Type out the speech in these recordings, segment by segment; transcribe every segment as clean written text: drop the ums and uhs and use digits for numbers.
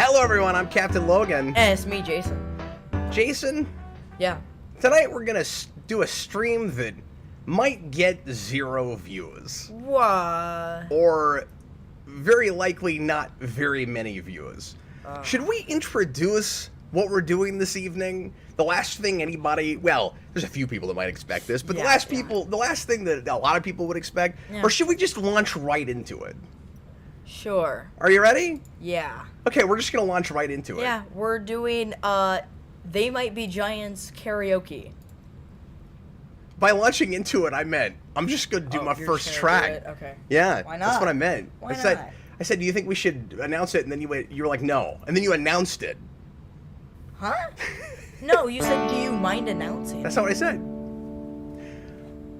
Hello everyone, I'm Captain Logan. And it's me, Jayson. Jayson? Yeah. Tonight we're gonna do a stream that might get 0 views. What? Or very likely not very many views. Should we introduce what we're doing this evening? The last thing anybody, well, there's a few people that might expect this, but the last thing that a lot of people would expect, or should we just launch right into it? Sure. Are you ready? Yeah. Okay, we're just gonna launch right into it. Yeah, we're doing, They Might Be Giants karaoke. By launching into it, I meant I'm just gonna do my first track. Okay. Yeah, Why not? that's what I meant. Why I said, do you think we should announce it? And then you were like, no. And then you announced it. Huh? No, you said, do you mind announcing? That's not what I said.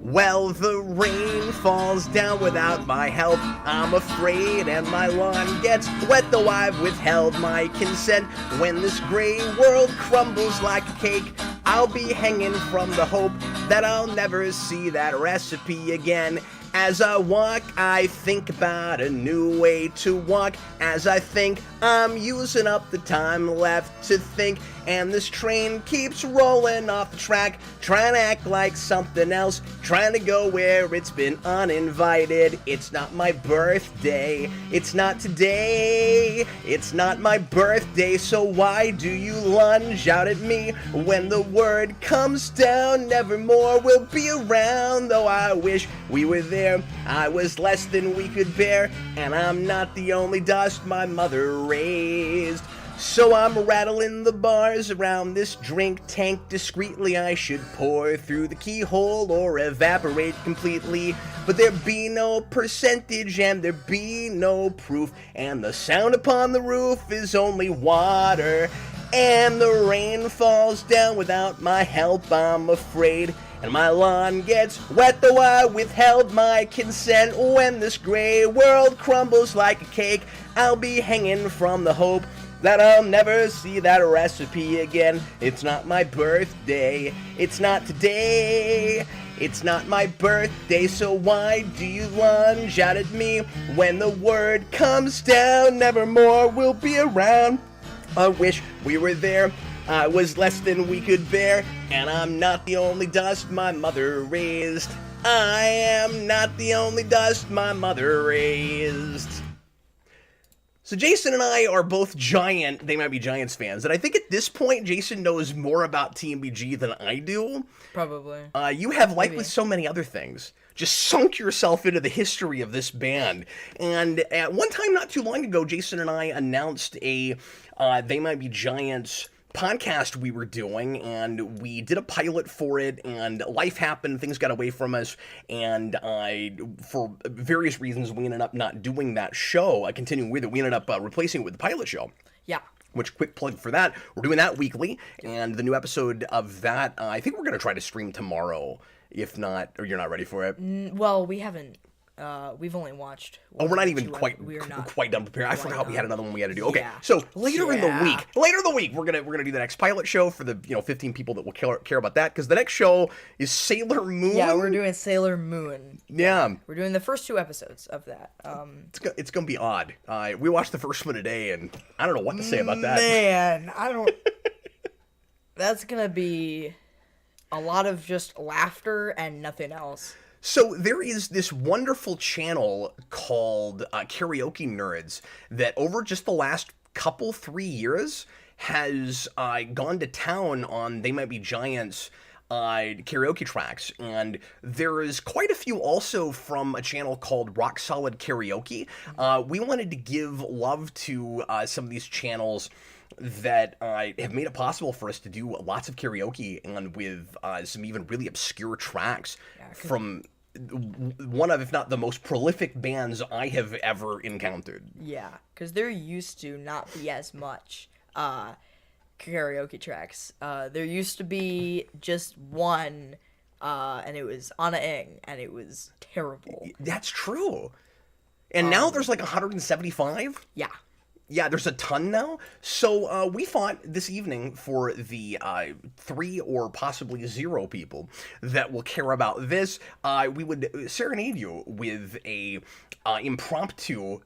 Well, the rain falls down without my help, I'm afraid, and my lawn gets wet, though I've withheld my consent. When this gray world crumbles like a cake, I'll be hanging from the hope that I'll never see that recipe again. As I walk, I think about a new way to walk. As I think, I'm using up the time left to think. And this train keeps rolling off the track, trying to act like something else, trying to go where it's been uninvited. It's not my birthday, it's not today, it's not my birthday, so why do you lunge out at me when the word comes down? Nevermore will be around, though I wish we were there. I was less than we could bear, and I'm not the only dust my mother raised. So I'm rattling the bars around this drink tank discreetly. I should pour through the keyhole or evaporate completely, but there be no percentage and there be no proof, and the sound upon the roof is only water, and the rain falls down without my help, I'm afraid, and my lawn gets wet, though I withheld my consent. When this gray world crumbles like a cake, I'll be hanging from the hope that I'll never see that recipe again. It's not my birthday, it's not today, it's not my birthday, so why do you lunge out at me when the word comes down? Nevermore will be around. I wish we were there. I was less than we could bear, and I'm not the only dust my mother raised. I am not the only dust my mother raised. So Jayson and I are both giant They Might Be Giants fans, and I think at this point Jayson knows more about TMBG than I do. Probably. You have, like with so many other things, just sunk yourself into the history of this band. And at one time not too long ago, Jayson and I announced a They Might Be Giants podcast we were doing, and we did a pilot for it, and life happened, things got away from us, and for various reasons we ended up not doing that show, continuing with it. We ended up replacing it with the pilot show. Yeah. Which, quick plug for that, we're doing that weekly, and the new episode of that, I think we're going to try to stream tomorrow, if not, or you're not ready for it? Well, we haven't. We've only watched. Oh, we're not even quite done preparing. I forgot we had another one we had to do. Okay, so later in the week, we're gonna do the next pilot show for the 15 people that will care about that, because the next show is Sailor Moon. Yeah, we're doing Sailor Moon. Yeah, we're doing the first 2 episodes of that. It's gonna be odd. We watched the first one today, and I don't know what to say about that. Man, I don't. That's gonna be a lot of just laughter and nothing else. So there is this wonderful channel called Karaoke Nerds that over just the last 3 years has gone to town on They Might Be Giants karaoke tracks, and there is quite a few also from a channel called Rock Solid Karaoke. We wanted to give love to some of these channels that have made it possible for us to do lots of karaoke, and with some even really obscure tracks from one of, if not the most prolific bands I have ever encountered. Yeah, because there used to not be as much karaoke tracks. There used to be just one, and it was Anna Ing, and it was terrible. That's true. And now there's like 175? Yeah. Yeah, there's a ton now. So we thought this evening for the 3 or possibly 0 people that will care about this, we would serenade you with a impromptu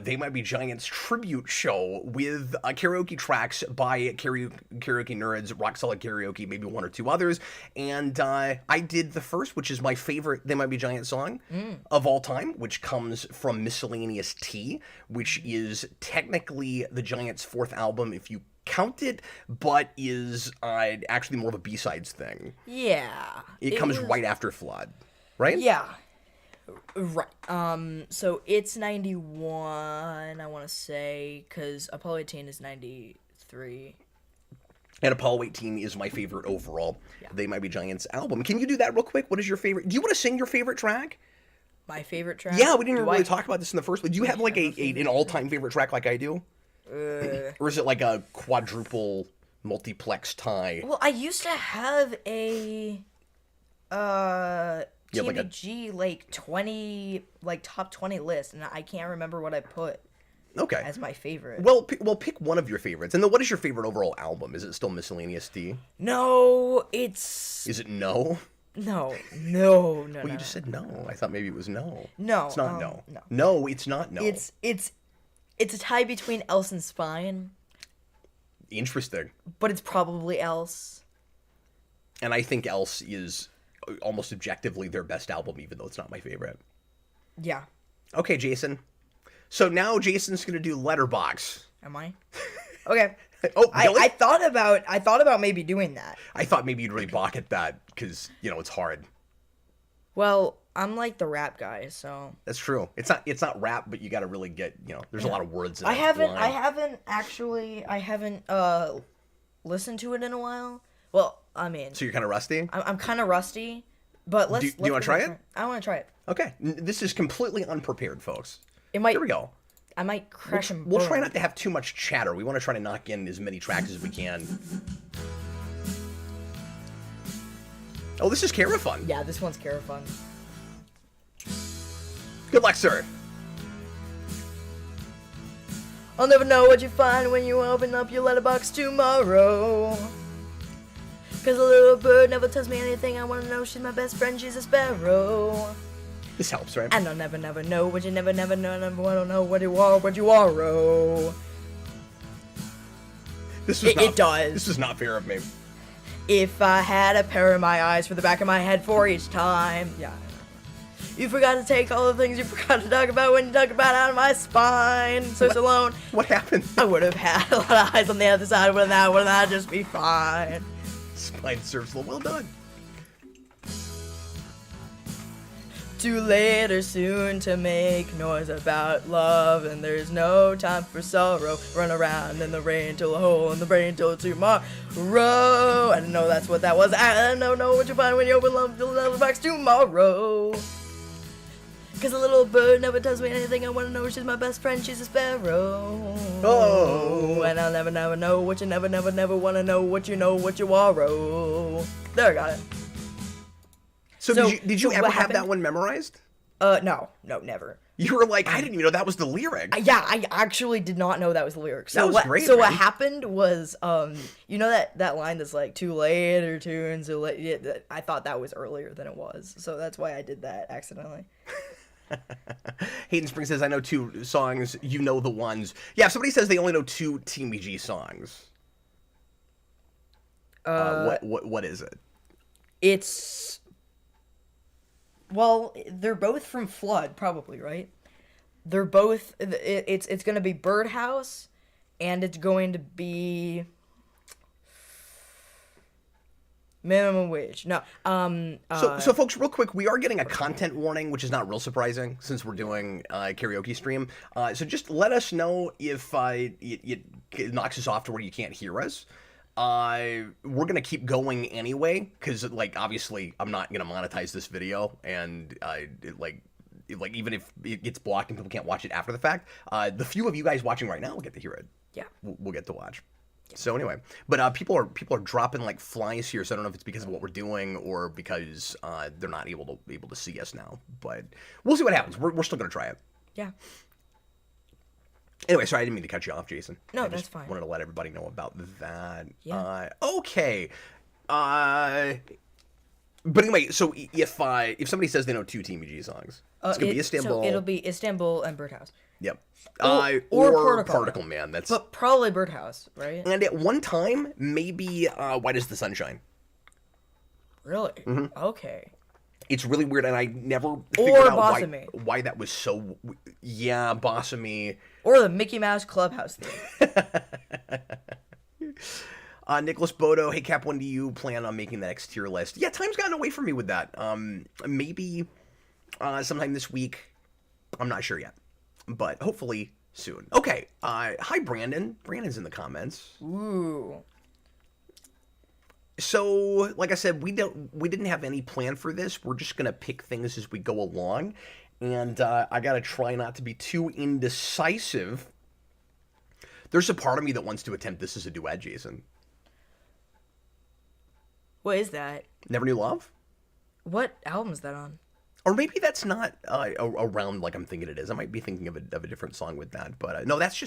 They Might Be Giants tribute show with karaoke tracks by karaoke nerds, Rock Solid Karaoke, maybe 1 or 2 others. And I did the first, which is my favorite They Might Be Giants song of all time, which comes from Miscellaneous T, which is technically the Giants' 4th album if you count it, but is actually more of a B-sides thing. Yeah. It comes right after Flood, right? Yeah. Right. So it's 91, I want to say, because Apollo 18 is 93. And Apollo 18 is my favorite overall They Might Be Giants album. Can you do that real quick? What is your favorite? Do you want to sing your favorite track? My favorite track? Yeah, we didn't really talk about this in the first place. Do you have like an all-time favorite track like I do? Or is it like a quadruple multiplex tie? Well, I used to have a TMG like 20 top 20 list, and I can't remember what I put as my favorite. Well, pick one of your favorites. And then what is your favorite overall album? Is it still Miscellaneous D? No, it's... Is it No? No. Well, you just said no. I thought maybe it was no. No. It's not no. No. No, it's not no. It's a tie between Else and Spine. Interesting. But it's probably Else. And I think Else is almost objectively their best album, even though it's not my favorite. Yeah. Okay, Jayson. So now Jason's gonna do Letterbox. Am I? Okay. Oh, really? I thought about maybe doing that. I thought maybe you'd really balk at that because it's hard. Well, I'm like the rap guy, so that's true. It's not rap, but you got to really get there's a lot of words. I haven't listened to it in a while. Well, I mean, so you're kind of rusty. I'm kind of rusty, but let's. Do you want to try it? I want to try it. Okay, this is completely unprepared, folks. Here we go. I might crash and burn. We'll try not to have too much chatter. We want to try to knock in as many tracks as we can. Oh, this is Carafun. Yeah, this one's Carafun. Good luck, sir. I'll never know what you find when you open up your letterbox tomorrow. Cause a little bird never tells me anything. I wanna know she's my best friend, she's a sparrow. This helps, right? And I'll never know what you never know, never wanna know what you are, oh. It does. This is not fair of me. If I had a pair of my eyes for the back of my head for each time. Yeah. You forgot to take all the things you forgot to talk about when you talk about out of my spine. So alone. What happened? I would have had a lot of eyes on the other side. Wouldn't that just be fine? Spine surfs. Well done. Too late or soon to make noise about love, and there's no time for sorrow. Run around in the rain till a hole in the brain till tomorrow. I didn't know that's what that was. I don't know what you find when you open up the letterbox tomorrow. Cause a little bird never tells me anything. I wanna know she's my best friend. She's a sparrow. Oh. And I'll never know what you never wanna know what you are. Oh. There, I got it. So did you ever have that one memorized? No, never. You were like, I didn't even know that was the lyric. Yeah, I actually did not know that was the lyric. So that was great. So what happened was, you know that line that's like too late or too late. Yeah, I thought that was earlier than it was, so that's why I did that accidentally. Hayden Spring says, I know 2 songs. You know the ones. Yeah, somebody says they only know 2 TMG songs. What is it? It's... Well, they're both from Flood, probably, right? They're both... It's going to be Birdhouse, and it's going to be... Minimum wage. No. So folks, real quick, we are getting a content warning, which is not real surprising since we're doing a karaoke stream. So just let us know if it knocks us off to where you can't hear us. We're going to keep going anyway, because, obviously, I'm not going to monetize this video, and, even if it gets blocked and people can't watch it after the fact, the few of you guys watching right now will get to hear it. Yeah. We'll get to watch. Yeah. So anyway, but people are dropping like flies here, so I don't know if it's because of what we're doing or because they're not able to see us now, but we'll see what happens. We're still going to try it. Yeah. Anyway, sorry, I didn't mean to cut you off, Jason. No, I that's just fine. wanted to let everybody know about that. Yeah. Okay. But anyway, so if somebody says they know 2 TMG songs, it's gonna be Istanbul. So it'll be Istanbul and Birdhouse. Yep. Or Particle Man. That's. But probably Birdhouse, right? And at one time, maybe Why Does the Sun Shine? Really? Mm-hmm. Okay. It's really weird, and I never figured out Boss of Me. why that was so. Yeah, Boss of Me. Or the Mickey Mouse Clubhouse theme. Nicholas Bodo, hey Cap, when do you plan on making that X tier list? Yeah, time's gotten away from me with that. Maybe sometime this week. I'm not sure yet, but hopefully soon. Okay. Hi Brandon. Brandon's in the comments. Ooh. So, like I said, we didn't have any plan for this. We're just gonna pick things as we go along, and I gotta try not to be too indecisive. There's a part of me that wants to attempt this as a duet, Jason. What is that? Never Knew Love? What album is that on? Or maybe that's not around like I'm thinking it is. I might be thinking of a different song with that. But no, that's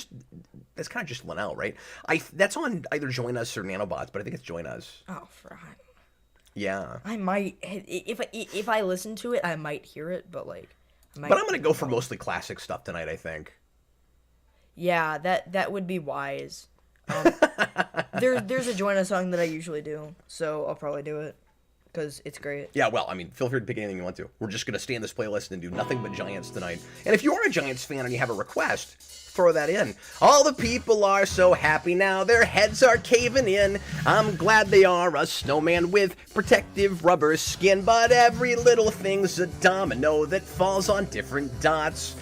kind of just Linnell, right? That's on either Join Us or Nanobots, but I think it's Join Us. Oh, right. Yeah. I might, if I listen to it, I might hear it, but like. But I'm gonna go for mostly classic stuff tonight, I think. Yeah, that would be wise. There's a Join Us song that I usually do, so I'll probably do it because it's great. Yeah, well, I mean, feel free to pick anything you want to. We're just gonna stay in this playlist and do nothing but Giants tonight. And if you are a Giants fan and you have a request, throw that in. All the people are so happy now, their heads are caving in. I'm glad they are a snowman with protective rubber skin, but every little thing's a domino that falls on different dots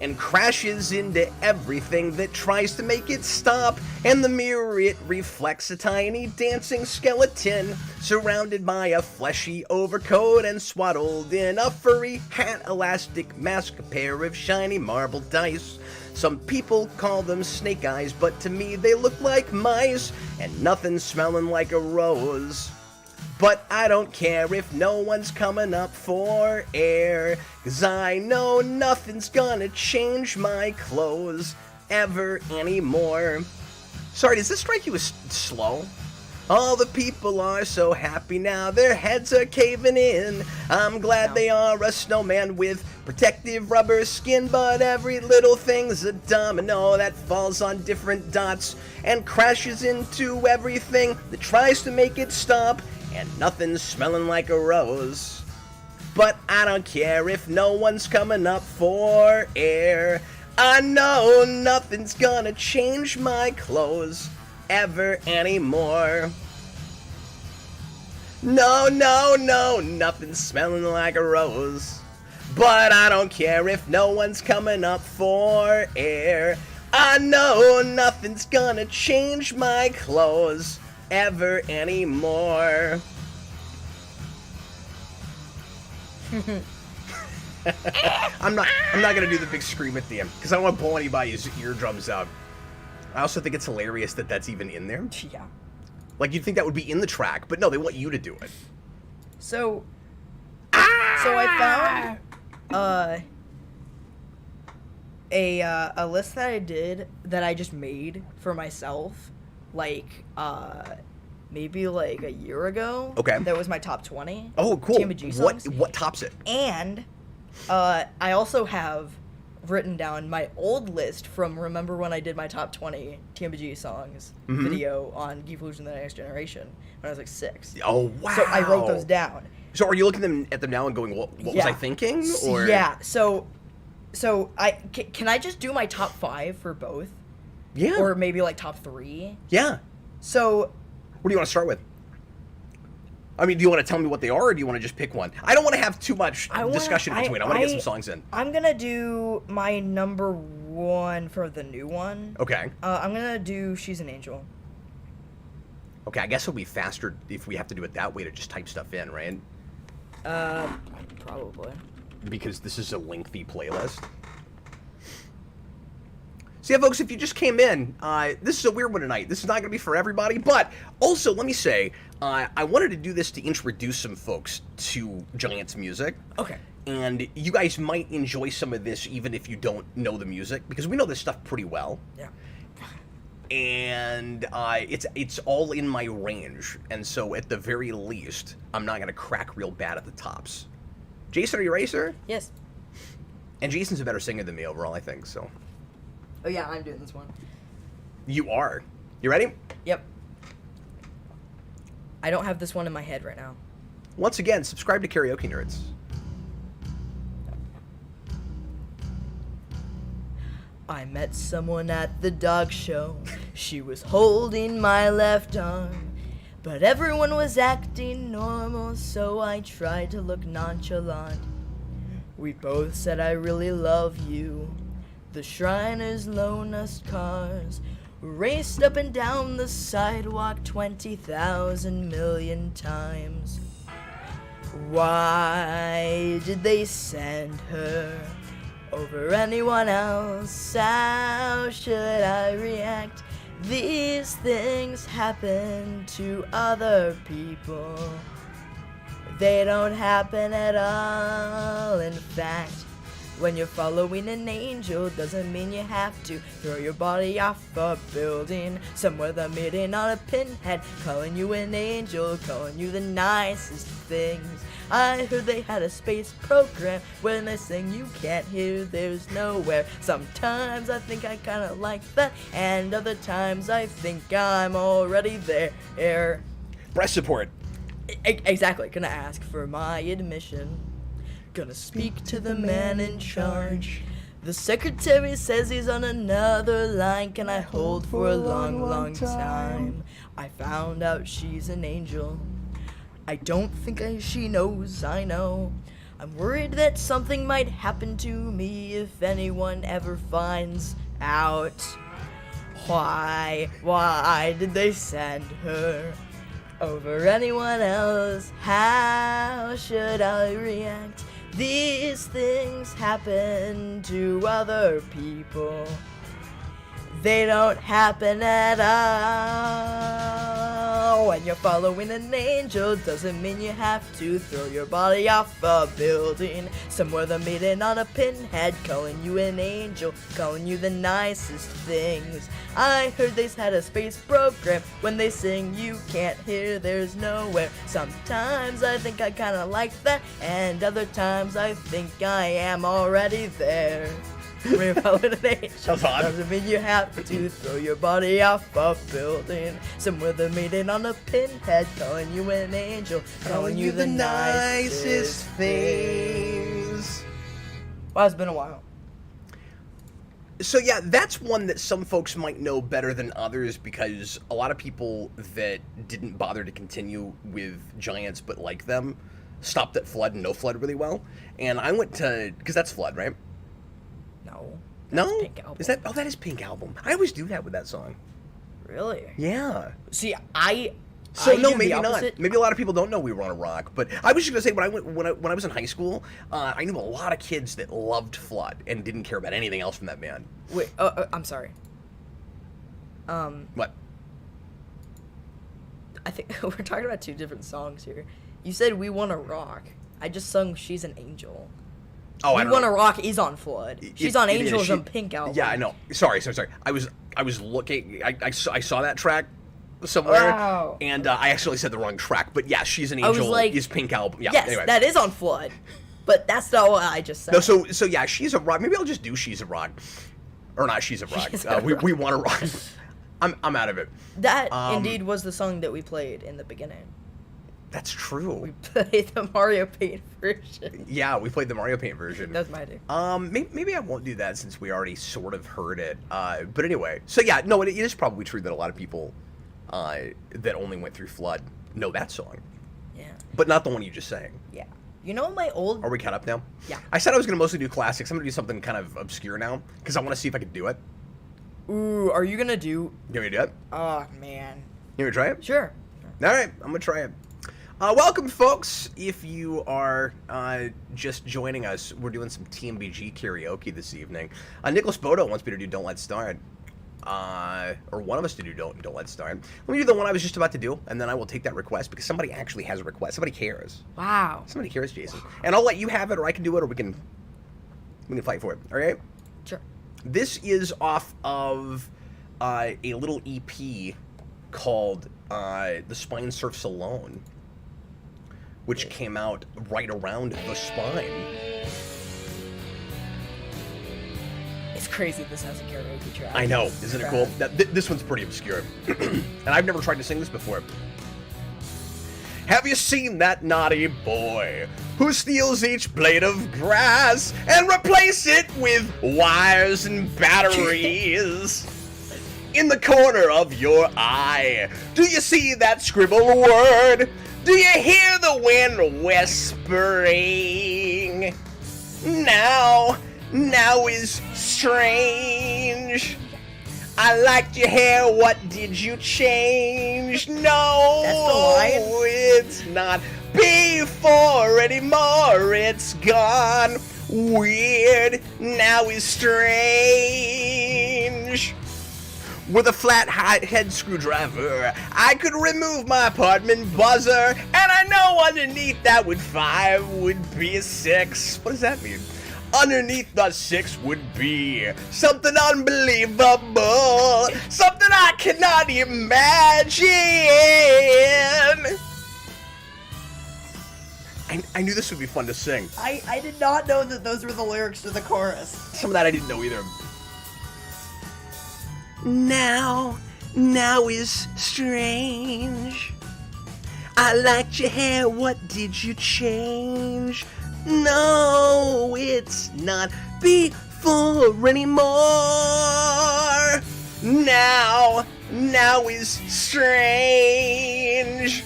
and crashes into everything that tries to make it stop. And the mirror, it reflects a tiny dancing skeleton surrounded by a fleshy overcoat and swaddled in a furry hat, elastic mask, a pair of shiny marble dice. Some people call them snake eyes, but to me they look like mice, and nothing smelling like a rose. But I don't care if no one's coming up for air, 'cause I know nothing's gonna change my clothes ever anymore. Sorry, does this strike you as slow? All the people are so happy now, their heads are caving in. I'm glad they are a snowman with protective rubber skin, but every little thing's a domino that falls on different dots and crashes into everything that tries to make it stop. And nothing's smelling like a rose. But I don't care if no one's coming up for air. I know nothing's gonna change my clothes ever anymore. No, no, no, nothing's smelling like a rose. But I don't care if no one's coming up for air. I know nothing's gonna change my clothes ever anymore. I'm not gonna do the big scream at the end because I don't want to blow anybody's eardrums out. I also think it's hilarious that that's even in there. Yeah. Like you'd think that would be in the track, but no, they want you to do it. So I found a list that I did that I just made for myself, like maybe like a year ago. Okay. That was my top 20. Oh, cool. TMG songs. What tops it? And I also have written down my old list from remember when I did my top 20 TMG songs video on Geek Evolution: The Next Generation when I was like 6. Oh wow! So I wrote those down. So are you looking at them now and going, what was I thinking? Or yeah. So can I just do my top 5 for both? Yeah. Or maybe like top 3. Yeah. So what do you want to start with? I mean, do you want to tell me what they are, or do you want to just pick one? I don't want to have too much discussion in between. I want to get some songs in. I'm going to do my number 1 for the new one. Okay. I'm going to do She's an Angel. Okay, I guess it'll be faster if we have to do it that way to just type stuff in, right? Probably. Because this is a lengthy playlist. So yeah, folks, if you just came in, this is a weird one tonight. This is not going to be for everybody, but also, let me say, I wanted to do this to introduce some folks to Giants music. Okay. And you guys might enjoy some of this even if you don't know the music, because we know this stuff pretty well. Yeah. And it's all in my range, and so at the very least, I'm not gonna crack real bad at the tops. Jayson, are you ready, sir? Yes. And Jason's a better singer than me overall, I think. So. Oh yeah, I'm doing this one. You are. You ready? Yep. I don't have this one in my head right now. Once again, subscribe to Karaoke Nerds. I met someone at the dog show. She was holding my left arm. But everyone was acting normal, so I tried to look nonchalant. We both said I really love you. The Shriners loaned us cars. Raced up and down the sidewalk 20,000 million times. Why did they send her over anyone else? How should I react? These things happen to other people. They don't happen at all. In fact, when you're following an angel, doesn't mean you have to throw your body off a building. Somewhere they're meeting on a pinhead, calling you an angel, calling you the nicest things. I heard they had a space program. When they sing you can't hear, there's nowhere. Sometimes I think I kinda like that, and other times I think I'm already there. Breast support. Exactly, gonna ask for my admission. Gonna speak to the man in charge. The secretary says he's on another line. Can I hold for a long, long time? I found out she's an angel. I don't think she knows I know. I'm worried that something might happen to me if anyone ever finds out. Why did they send her over anyone else? How should I react? These things happen to other people. They don't happen at all. When you're following an angel, doesn't mean you have to throw your body off a building. Somewhere they're meeting on a pinhead, calling you an angel, calling you the nicest things. I heard they had a space program. When they sing you can't hear, there's nowhere. Sometimes I think I kinda like that, and other times I think I am already there. When you're following an angel, That's odd. doesn't mean you have to throw your body off a building. Somewhere they're meeting on a pinhead, calling you an angel, calling you the nicest things. Wow, it's been a while. So yeah, that's one that some folks might know better than others, because a lot of people that didn't bother to continue with Giants but like them stopped at Flood and know Flood really well. And I went to, because that's Flood, right? No? Pink Album. Is that? Oh, that is Pink Album. I always do that with that song. Really? Yeah. See, So no, do the maybe not. opposite. Maybe a lot of people don't know We Were on a Rock. But I was just gonna say, when I was in high school, I knew a lot of kids that loved Flood and didn't care about anything else from that band. Wait, I'm sorry. What? I think we're talking about two different songs here. You said We Wanna Rock. I just sung She's an Angel. Oh, We I don't Wanna know. Rock is on Flood. She's on It is. Angels She- on Pink Album. Yeah, I know. Sorry. I was looking. I saw that track somewhere, Wow. and I actually said the wrong track. But yeah, She's an I was Angel like, is Pink Album. Yeah. Yes, Anyway. that is on Flood. But that's not what I just said. No, so yeah, She's a Rock. Maybe I'll just do She's a Rock, or not She's a Rock. She's a we want to rock. I'm out of it. That indeed was the song that we played in the beginning. That's true. We played the Mario Paint version. Yeah, we played the Mario Paint version. That's my thing. Maybe I won't do that since we already sort of heard it. But anyway, so yeah, no, it is probably true that a lot of people that only went through Flood know that song, Yeah. but not the one you just sang. Yeah. You know my old... Are we caught up now? Yeah. I said I was going to mostly do classics. I'm going to do something kind of obscure now because I want to see if I can do it. Ooh, are you gonna do... You want me to do it? Oh, man. You want me to try it? Sure. All right, I'm going to try it. Welcome, folks. If you are just joining us, we're doing some TMBG karaoke this evening. Nicholas Bodo wants me to do Don't Let Start. or one of us to do Don't Let's Start. Let me do the one I was just about to do, and then I will take that request because somebody actually has a request. Somebody cares. Wow. Somebody cares, Jayson. And I'll let you have it, or I can do it, or we can fight for it. All right? Sure. This is off of a little EP called The Spine Surfs Alone, which came out right around the spine. It's crazy this has a karaoke track. I know, isn't it cool? This one's pretty obscure. And I've never tried to sing this before. Have you seen that naughty boy who steals each blade of grass and replace it with wires and batteries? In the corner of your eye, do you see that scribbled word? Do you hear the wind whispering? Now is strange. I liked your hair, what did you change? No, that's the line? It's not before anymore, it's gone. Weird, now is strange. With a flat head screwdriver, I could remove my apartment buzzer, and I know underneath that 5 would be a 6. What does that mean? Underneath the 6 would be something unbelievable, something I cannot imagine. I knew this would be fun to sing. I did not know that those were the lyrics to the chorus. Some of that I didn't know either. Now is strange. I liked your hair, what did you change? No, it's not before anymore. Now is strange.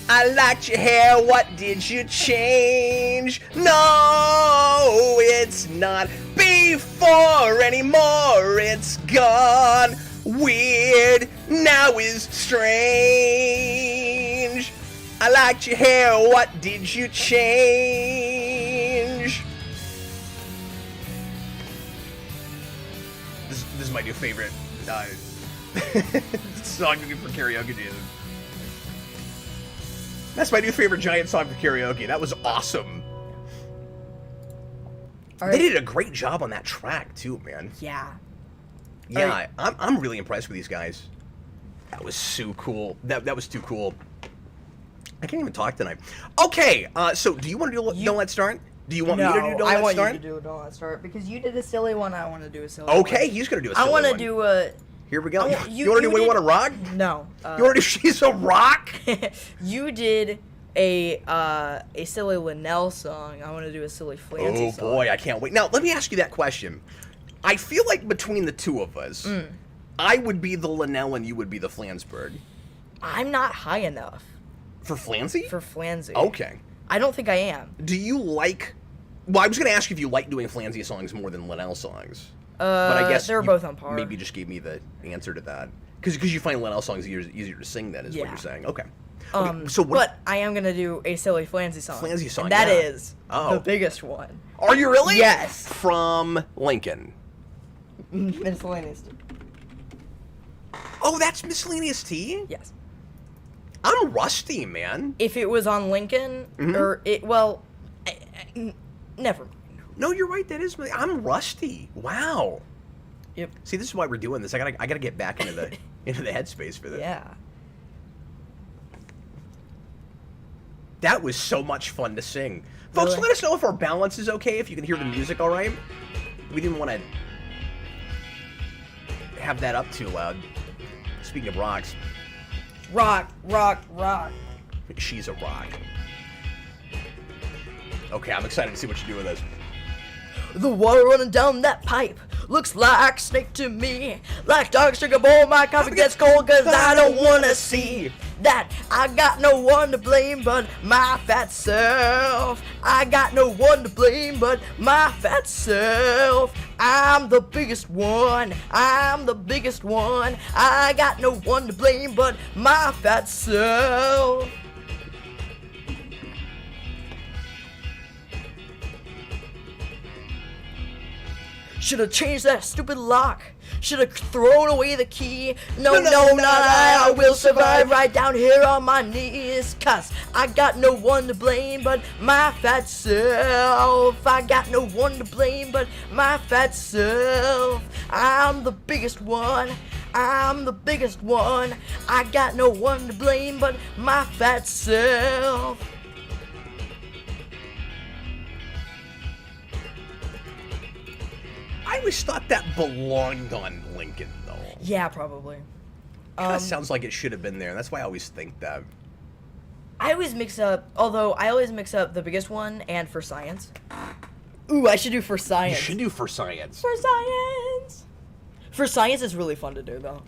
I liked your hair, what did you change? No, it's not before anymore, it's gone. Weird, now is strange. I liked your hair, what did you change? This is my new favorite song to do for karaoke, Jayson. That's my new favorite Giant song for karaoke. That was awesome. They did a great job on that track too, man. Yeah. Yeah, I'm really impressed with these guys. That was so cool. That was too cool. I can't even talk tonight. Okay, so do you want to do Don't Let's Start? Do you want me to do Don't Let's Start? I want you to do Don't Let's Start because you did a silly one. I want to do a silly one. Okay, he's gonna do a silly one. I want to do a. Here we go. You want to do We Want to Rock? No. You want to do She's a Rock? You did a silly Linnell song. I want to do a silly Flancy song. Oh boy, I can't wait. Now let me ask you that question. I feel like between the two of us, I would be the Linnell and you would be the Flansburgh. I'm not high enough. For Flancy? For Flancy. Okay. I don't think I am. Do you like... Well, I was going to ask you if you like doing Flancy songs more than Linnell songs. But I guess they're both on par. Maybe you just gave me the answer to that. Because you find Linnell songs easier to sing then, is what you're saying. Okay. So but I am going to do a silly Flancy song. Flancy song, and that is the biggest one. Are you really? Yes. From Lincoln. Miscellaneous. Oh, that's Miscellaneous Tea? Yes. I'm rusty, man. If it was on Lincoln, or it, never mind. No, you're right. That is. I'm rusty. Wow. Yep. See, this is why we're doing this. I gotta get back into the headspace for this. Yeah. That was so much fun to sing, folks. Really? Let us know if our balance is okay. If you can hear the music, all right. We didn't want to have that up too loud. Speaking of rocks. Rock, rock, rock. She's a rock. Okay, I'm excited to see what you do with this. The water running down that pipe looks like snake to me. Like dogs drink a bowl, my coffee gets cold cause I don't wanna see that I got no one to blame but my fat self. I got no one to blame but my fat self. I'm the biggest one. I'm the biggest one. I got no one to blame but my fat self. Should've changed that stupid lock. Should've thrown away the key. No, not I will survive right down here on my knees. 'Cause I got no one to blame but my fat self. I got no one to blame but my fat self. I'm the biggest one. I'm the biggest one. I got no one to blame but my fat self. I always thought that belonged on Lincoln, though. Yeah, probably. That sounds like it should have been there. That's why I always think that. I always mix up the biggest one and For Science. Ooh, I should do For Science. You should do For Science. For Science! For Science is really fun to do, though.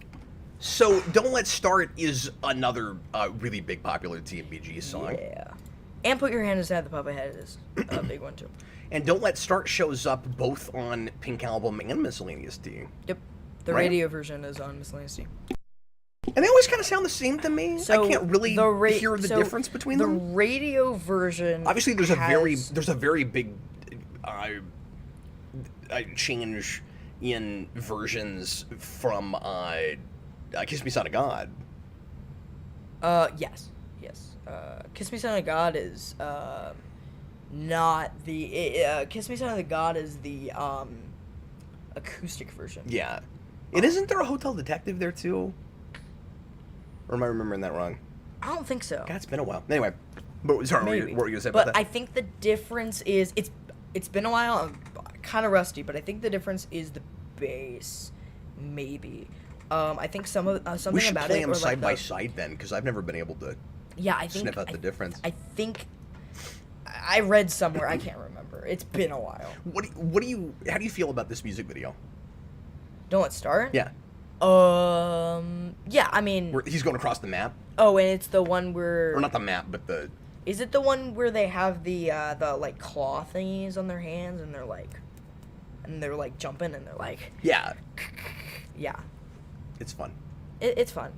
So, Don't Let's Start is another really big popular TMBG song. Yeah. And Put Your Hand Inside the Puppet Head is a big one, too. And Don't Let Start shows up both on Pink Album and Miscellaneous D. Yep. The radio version is on Miscellaneous D. And they always kind of sound the same to me. So I can't really hear the difference between them. The radio version obviously there's a very big change in versions from Kiss Me Son of God. Yes. Kiss Me Son of God is not the Kiss Me Son of God is the acoustic version. Yeah. And isn't there a Hotel Detective there too? Or am I remembering that wrong? I don't think so. God, it's been a while. Anyway, but sorry, what were you gonna say about that? But I think the difference is it's been a while. I'm kind of rusty, but I think the difference is the bass, maybe. I think something about it. We should play them side by side then, because I've never been able to. Yeah, I think sniff out the difference. I think I read somewhere. I can't remember. It's been a while. How do you feel about this music video? Don't Let's Start? Yeah. Yeah, I mean... Where he's going across the map? Oh, and it's the one where... Or not the map, but the... Is it the one where they have the like, claw thingies on their hands, and they're, like... And they're, like, jumping, and they're, like... Yeah. Yeah. It's fun. It's fun.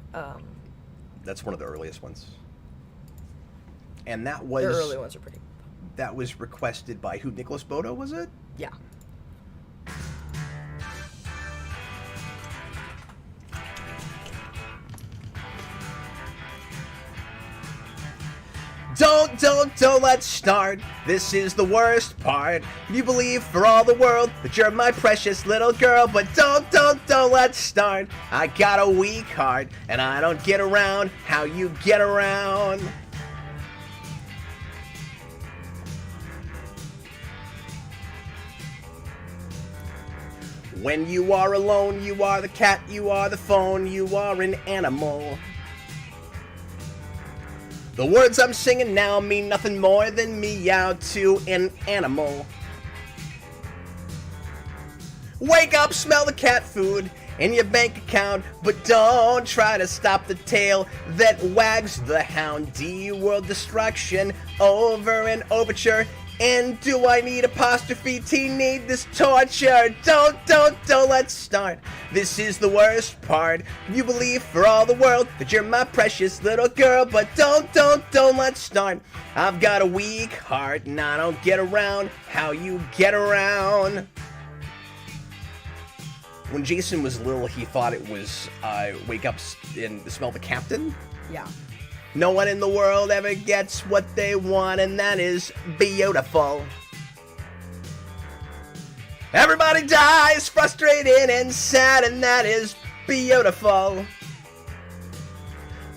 That's one of the earliest ones. And that was... The early ones are pretty... That was requested by who? Nicholas Bodo, was it? Yeah. Don't let's start. This is the worst part. You believe for all the world that you're my precious little girl, but don't let's start. I got a weak heart, and I don't get around how you get around. When you are alone, you are the cat, you are the phone, you are an animal. The words I'm singing now mean nothing more than meow to an animal. Wake up, smell the cat food in your bank account, but don't try to stop the tail that wags the hound. D-world destruction over an overture. And do I need apostrophe T? Need this torture? Don't let's start. This is the worst part. You believe for all the world that you're my precious little girl, but don't let's start. I've got a weak heart and I don't get around how you get around. When Jayson was little, he thought it was wake up and smell the captain. Yeah. No one in the world ever gets what they want, and that is beautiful. Everybody dies frustrated and sad, and that is beautiful.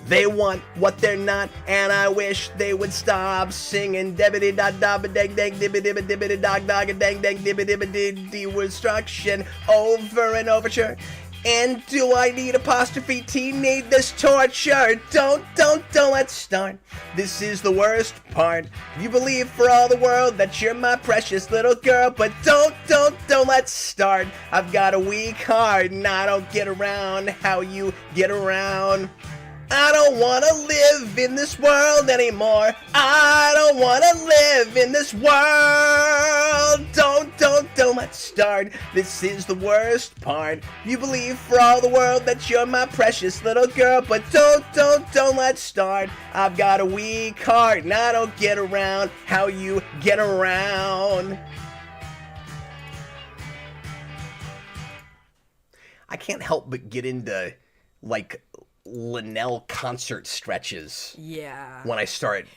They want what they're not, and I wish they would stop singing dibbity da da ba dang dang dibby dibby dibbity dog dog and dang dang dibby dibby did destruction over and overture. And do I need apostrophe T? Need this torture? Don't let's start. This is the worst part. You believe for all the world that you're my precious little girl, but don't let's start. I've got a weak heart and I don't get around how you get around. I don't want to live in this world anymore. I don't want to live in this world. Don't let's start. This is the worst part. You believe for all the world that you're my precious little girl, but don't let's start. I've got a weak heart and I don't get around how you get around. I can't help but get into like Linnell concert stretches Yeah. when I start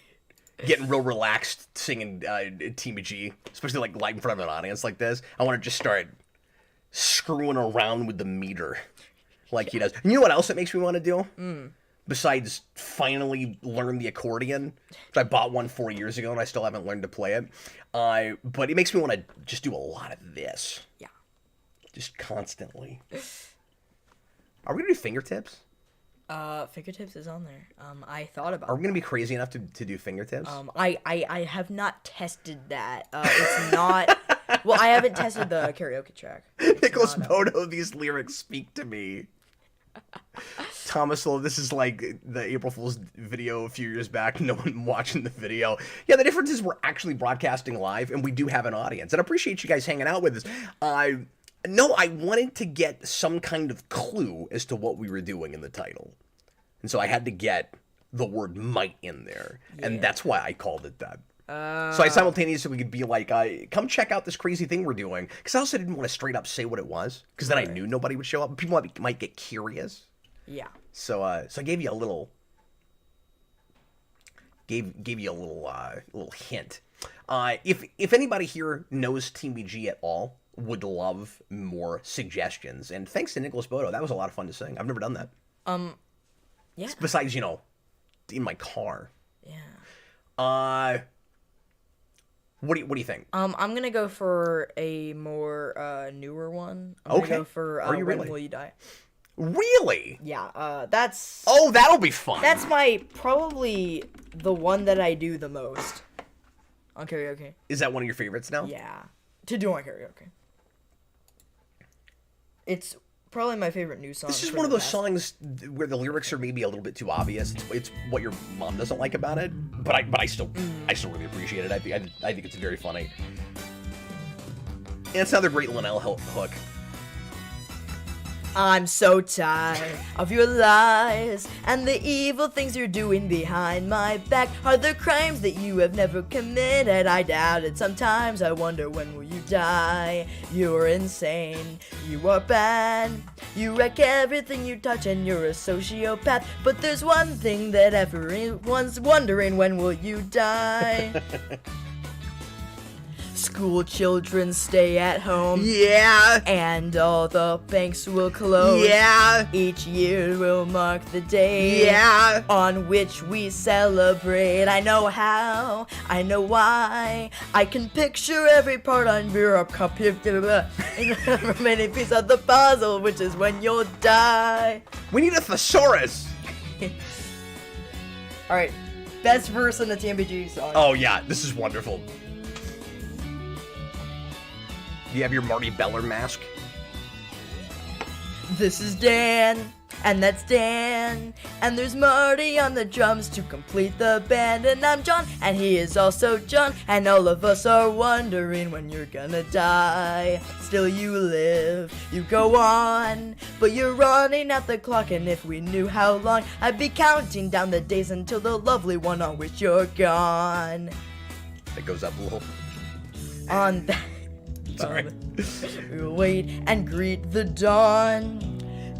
getting real relaxed singing TMG, especially like live in front of an audience like this. I want to just start screwing around with the meter like he does. And you know what else it makes me want to do? Besides finally learn the accordion. I bought one 4 years ago and I still haven't learned to play it. But it makes me want to just do a lot of this. Yeah. Just constantly. Are we going to do fingertips? Fingertips is on there. I thought about Are we going to be crazy enough to do fingertips? I have not tested that. It's not... Well, I haven't tested the karaoke track. Nicholas Bodo, these lyrics speak to me. Thomas, this is like the April Fool's video a few years back. No one watching the video. Yeah, the difference is we're actually broadcasting live, and we do have an audience. And I appreciate you guys hanging out with us. No, I wanted to get some kind of clue as to what we were doing in the title. And so I had to get the word might in there. Yeah. And that's why I called it that. So I simultaneously could be like, come check out this crazy thing we're doing. Because I also didn't want to straight up say what it was. Because then I knew nobody would show up. People might get curious. Yeah. So I gave you a little... Gave you a little hint. If anybody here knows TMG at all, would love more suggestions. And thanks to Nicholas Bodo, that was a lot of fun to sing. I've never done that. Yeah. Besides, in my car. Yeah. What do you think? I'm gonna go for a more newer one. I'm gonna go for Are you When really? Will You Die? Really? Yeah. That's. Oh, that'll be fun. That's probably the one that I do the most on karaoke. Is that one of your favorites now? Yeah. To do on karaoke. It's probably my favorite new song. This is one of those songs where the lyrics are maybe a little bit too obvious. It's what your mom doesn't like about it, but I still really appreciate it. I think it's very funny. And it's another great Linnell hook. I'm so tired of your lies, and the evil things you're doing behind my back are the crimes that you have never committed. I doubt it sometimes. I wonder when will you die. You're insane. You are bad. You wreck everything you touch, and you're a sociopath. But there's one thing that everyone's wondering: when will you die? School children stay at home. Yeah. And all the banks will close. Yeah. Each year will mark the day. Yeah. On which we celebrate. I know how. I know why. I can picture every part on your computer. Many pieces of the puzzle, which is when you'll die. We need a thesaurus. Alright. Best verse in the TMBG song. Oh, yeah. This is wonderful. You have your Marty Beller mask? This is Dan, and that's Dan, and there's Marty on the drums to complete the band, and I'm John, and he is also John, and all of us are wondering when you're gonna die. Still you live, you go on, but you're running out the clock, and if we knew how long, I'd be counting down the days until the lovely one on which you're gone. It goes up a little. On that... Sorry. We'll wait and greet the dawn,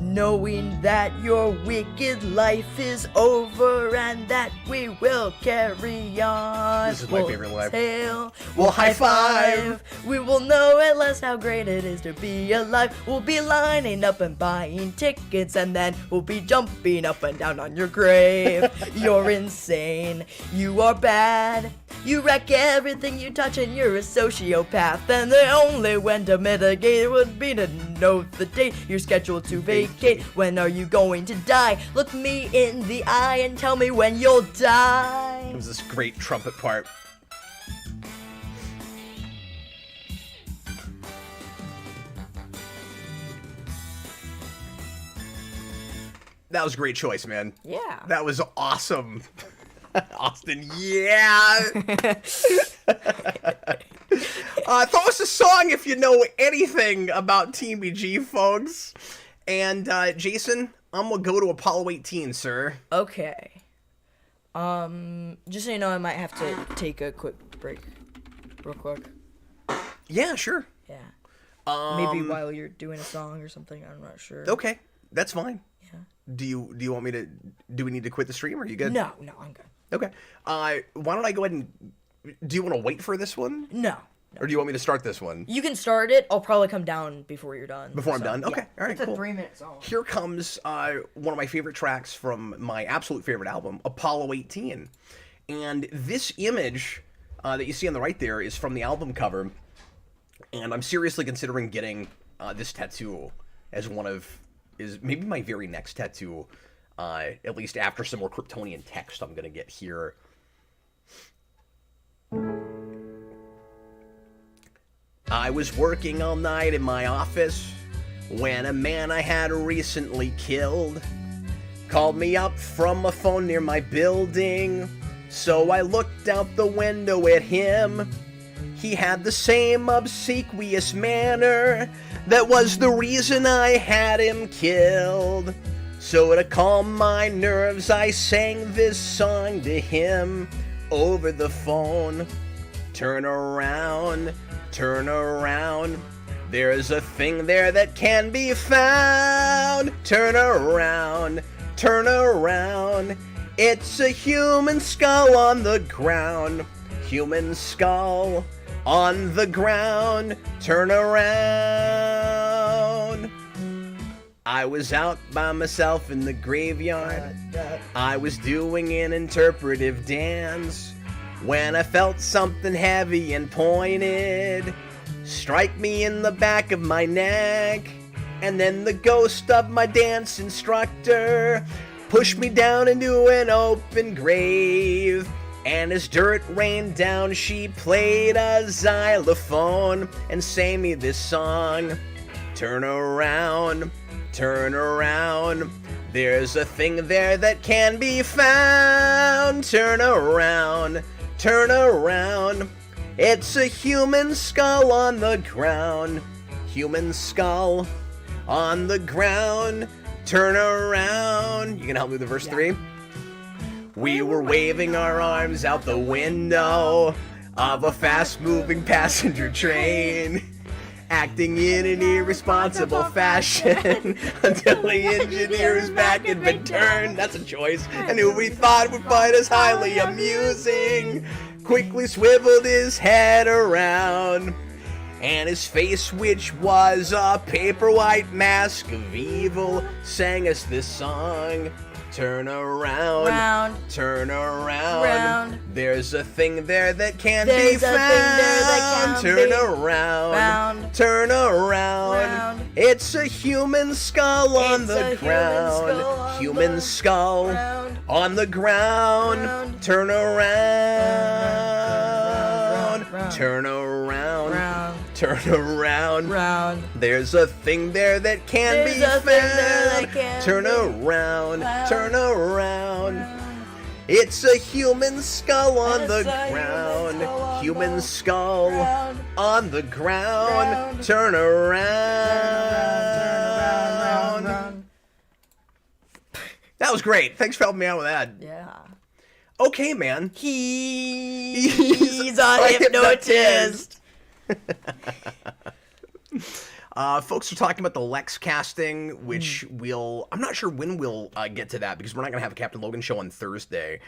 knowing that your wicked life is over and that we will carry on. This is my favorite life. We'll high five. We will know at last how great it is to be alive. We'll be lining up and buying tickets, and then we'll be jumping up and down on your grave. You're insane. You are bad. You wreck everything you touch, and you're a sociopath. And the only way to mitigate would be to know the date you're scheduled to vacate. When are you going to die? Look me in the eye and tell me when you'll die. It was this great trumpet part. That was a great choice, man. Yeah. That was awesome. Austin, yeah. Throw us a song if you know anything about TMBG, folks. And Jayson, I'm gonna go to Apollo 18, sir. Okay. Just so you know, I might have to take a quick break, real quick. Yeah, sure. Yeah. Maybe while you're doing a song or something. I'm not sure. Okay, that's fine. Yeah. Do you want me to? Do we need to quit the stream? Or are you good? No, I'm good. Okay. Why don't I go ahead and? Do you want to wait for this one? No. Or do you want me to start this one? You can start it. I'll probably come down before you're done. Before I'm done? Okay. All right, it's cool. a 3-minute song. Here comes one of my favorite tracks from my absolute favorite album, Apollo 18. And this image that you see on the right there is from the album cover. And I'm seriously considering getting this tattoo as maybe my very next tattoo. At least after some more Kryptonian text I'm going to get here. I was working all night in my office when a man I had recently killed called me up from a phone near my building. So I looked out the window at him. He had the same obsequious manner that was the reason I had him killed. So to calm my nerves, I sang this song to him over the phone. Turn around, there's a thing there that can be found. Turn around, it's a human skull on the ground. Human skull on the ground. Turn around. I was out by myself in the graveyard. I was doing an interpretive dance when I felt something heavy and pointed strike me in the back of my neck. And then the ghost of my dance instructor pushed me down into an open grave. And as dirt rained down, she played a xylophone and sang me this song. Turn around, there's a thing there that can be found. Turn around, it's a human skull on the ground. Human skull on the ground. Turn around. You can help me with the verse 3? We were waving our arms out the window of a fast-moving passenger train, acting in an irresponsible fashion until the engineer's back had been turned. That's a choice. And who we thought would find us highly amusing quickly swiveled his head around, and his face, which was a paper white mask of evil, sang us this song. Turn around, turn around. There's a thing there that can be found. Turn around, turn around. It's a human skull on the ground. Human skull on the ground. Turn around, turn around. Turn around. There's a thing there that can be found. Turn around, turn around. It's a human skull on the ground. Human skull on the ground. Turn around. That was great. Thanks for helping me out with that. Yeah. Okay, man. He's a hypnotist. Folks are talking about the Lex casting, which I'm not sure when we'll get to that, because we're not going to have a Captain Logan show on Thursday.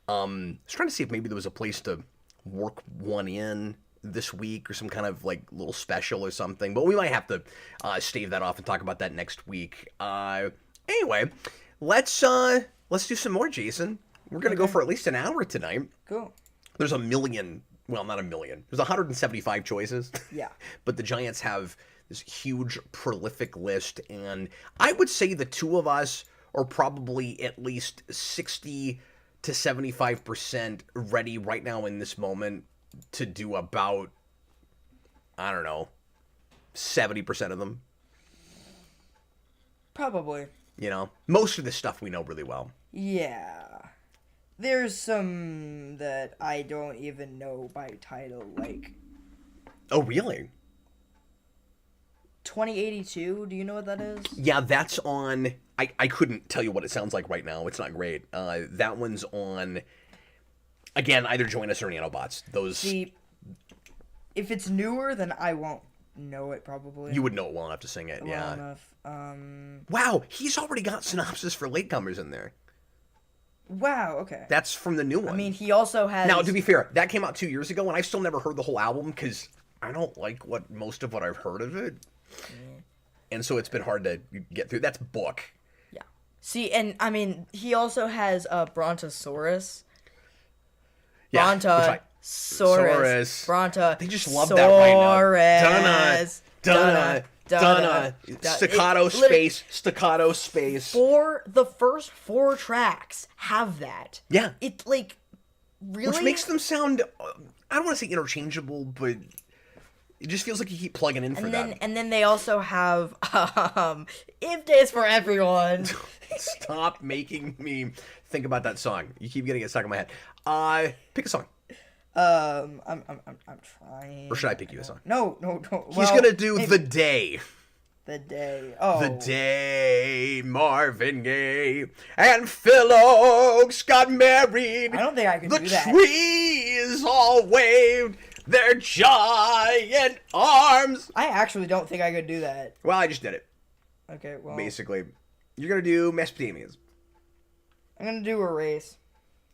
I was trying to see if maybe there was a place to work one in this week or some kind of like little special or something, but we might have to stave that off and talk about that next week. Anyway, let's do some more, Jason. We're going to go for at least an hour tonight. Cool. There's a million. Well, not a million. There's 175 choices. Yeah. But the Giants have this huge, prolific list, and I would say the two of us are probably at least 60 to 75% ready right now in this moment to do about, I don't know, 70% of them. Probably. You know, most of this stuff we know really well. Yeah. There's some that I don't even know by title, like... Oh, really? 2082, do you know what that is? Yeah, that's on... I couldn't tell you what it sounds like right now. It's not great. That one's on... Again, either Join Us or Nanobots. Those... See, if it's newer, then I won't know it probably. You would know it well enough to sing it, yeah. Well enough. Wow, he's already got synopsis for Latecomers in there. Wow, okay. That's from the new one. I mean, he also has... Now, to be fair, that came out 2 years ago, and I've still never heard the whole album, because I don't like most of what I've heard of it. Yeah. And so it's been hard to get through. That's book. Yeah. See, and, I mean, he also has Brontosaurus. Yeah, Brontosaurus. Bronta. They just love that right now. Donna. Staccato space. For the first 4 tracks have that. Yeah. It, like, really? Which makes them sound, I don't want to say interchangeable, but it just feels like you keep plugging in for them. And then they also have, If Days for Everyone. Stop making me think about that song. You keep getting it stuck in my head. Pick a song. I'm trying. Or should I pick you a song? No. He's gonna do maybe. The Day. The Day. Oh. The Day Marvin Gaye and Phil Oakes got married. I don't think I can do that. The trees all waved their giant arms. I actually don't think I could do that. Well, I just did it. Okay, well. Basically, you're gonna do Mesopotamians. I'm gonna do a race.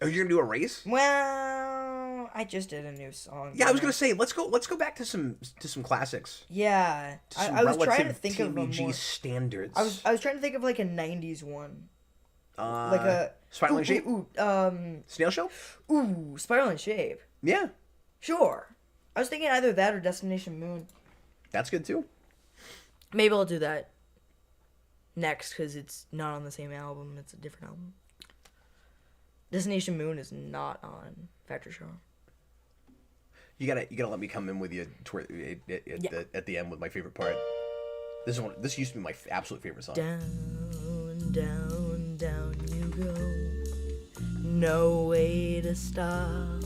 Oh, you're gonna do a race? Well, I just did a new song. Yeah, I was gonna say let's go back to some classics. Yeah, some I was trying to think of a more standards. I was trying to think of like a '90s one. Like a Spiral in Shape. Snail Shell. Ooh, Spiral in Shape. Yeah. Sure. I was thinking either that or Destination Moon. That's good too. Maybe I'll do that next because it's not on the same album. It's a different album. Destination Moon is not on Factory Show. You gotta let me come in with you at the end with my favorite part. This used to be my absolute favorite song. Down, down, down you go. No way to stop.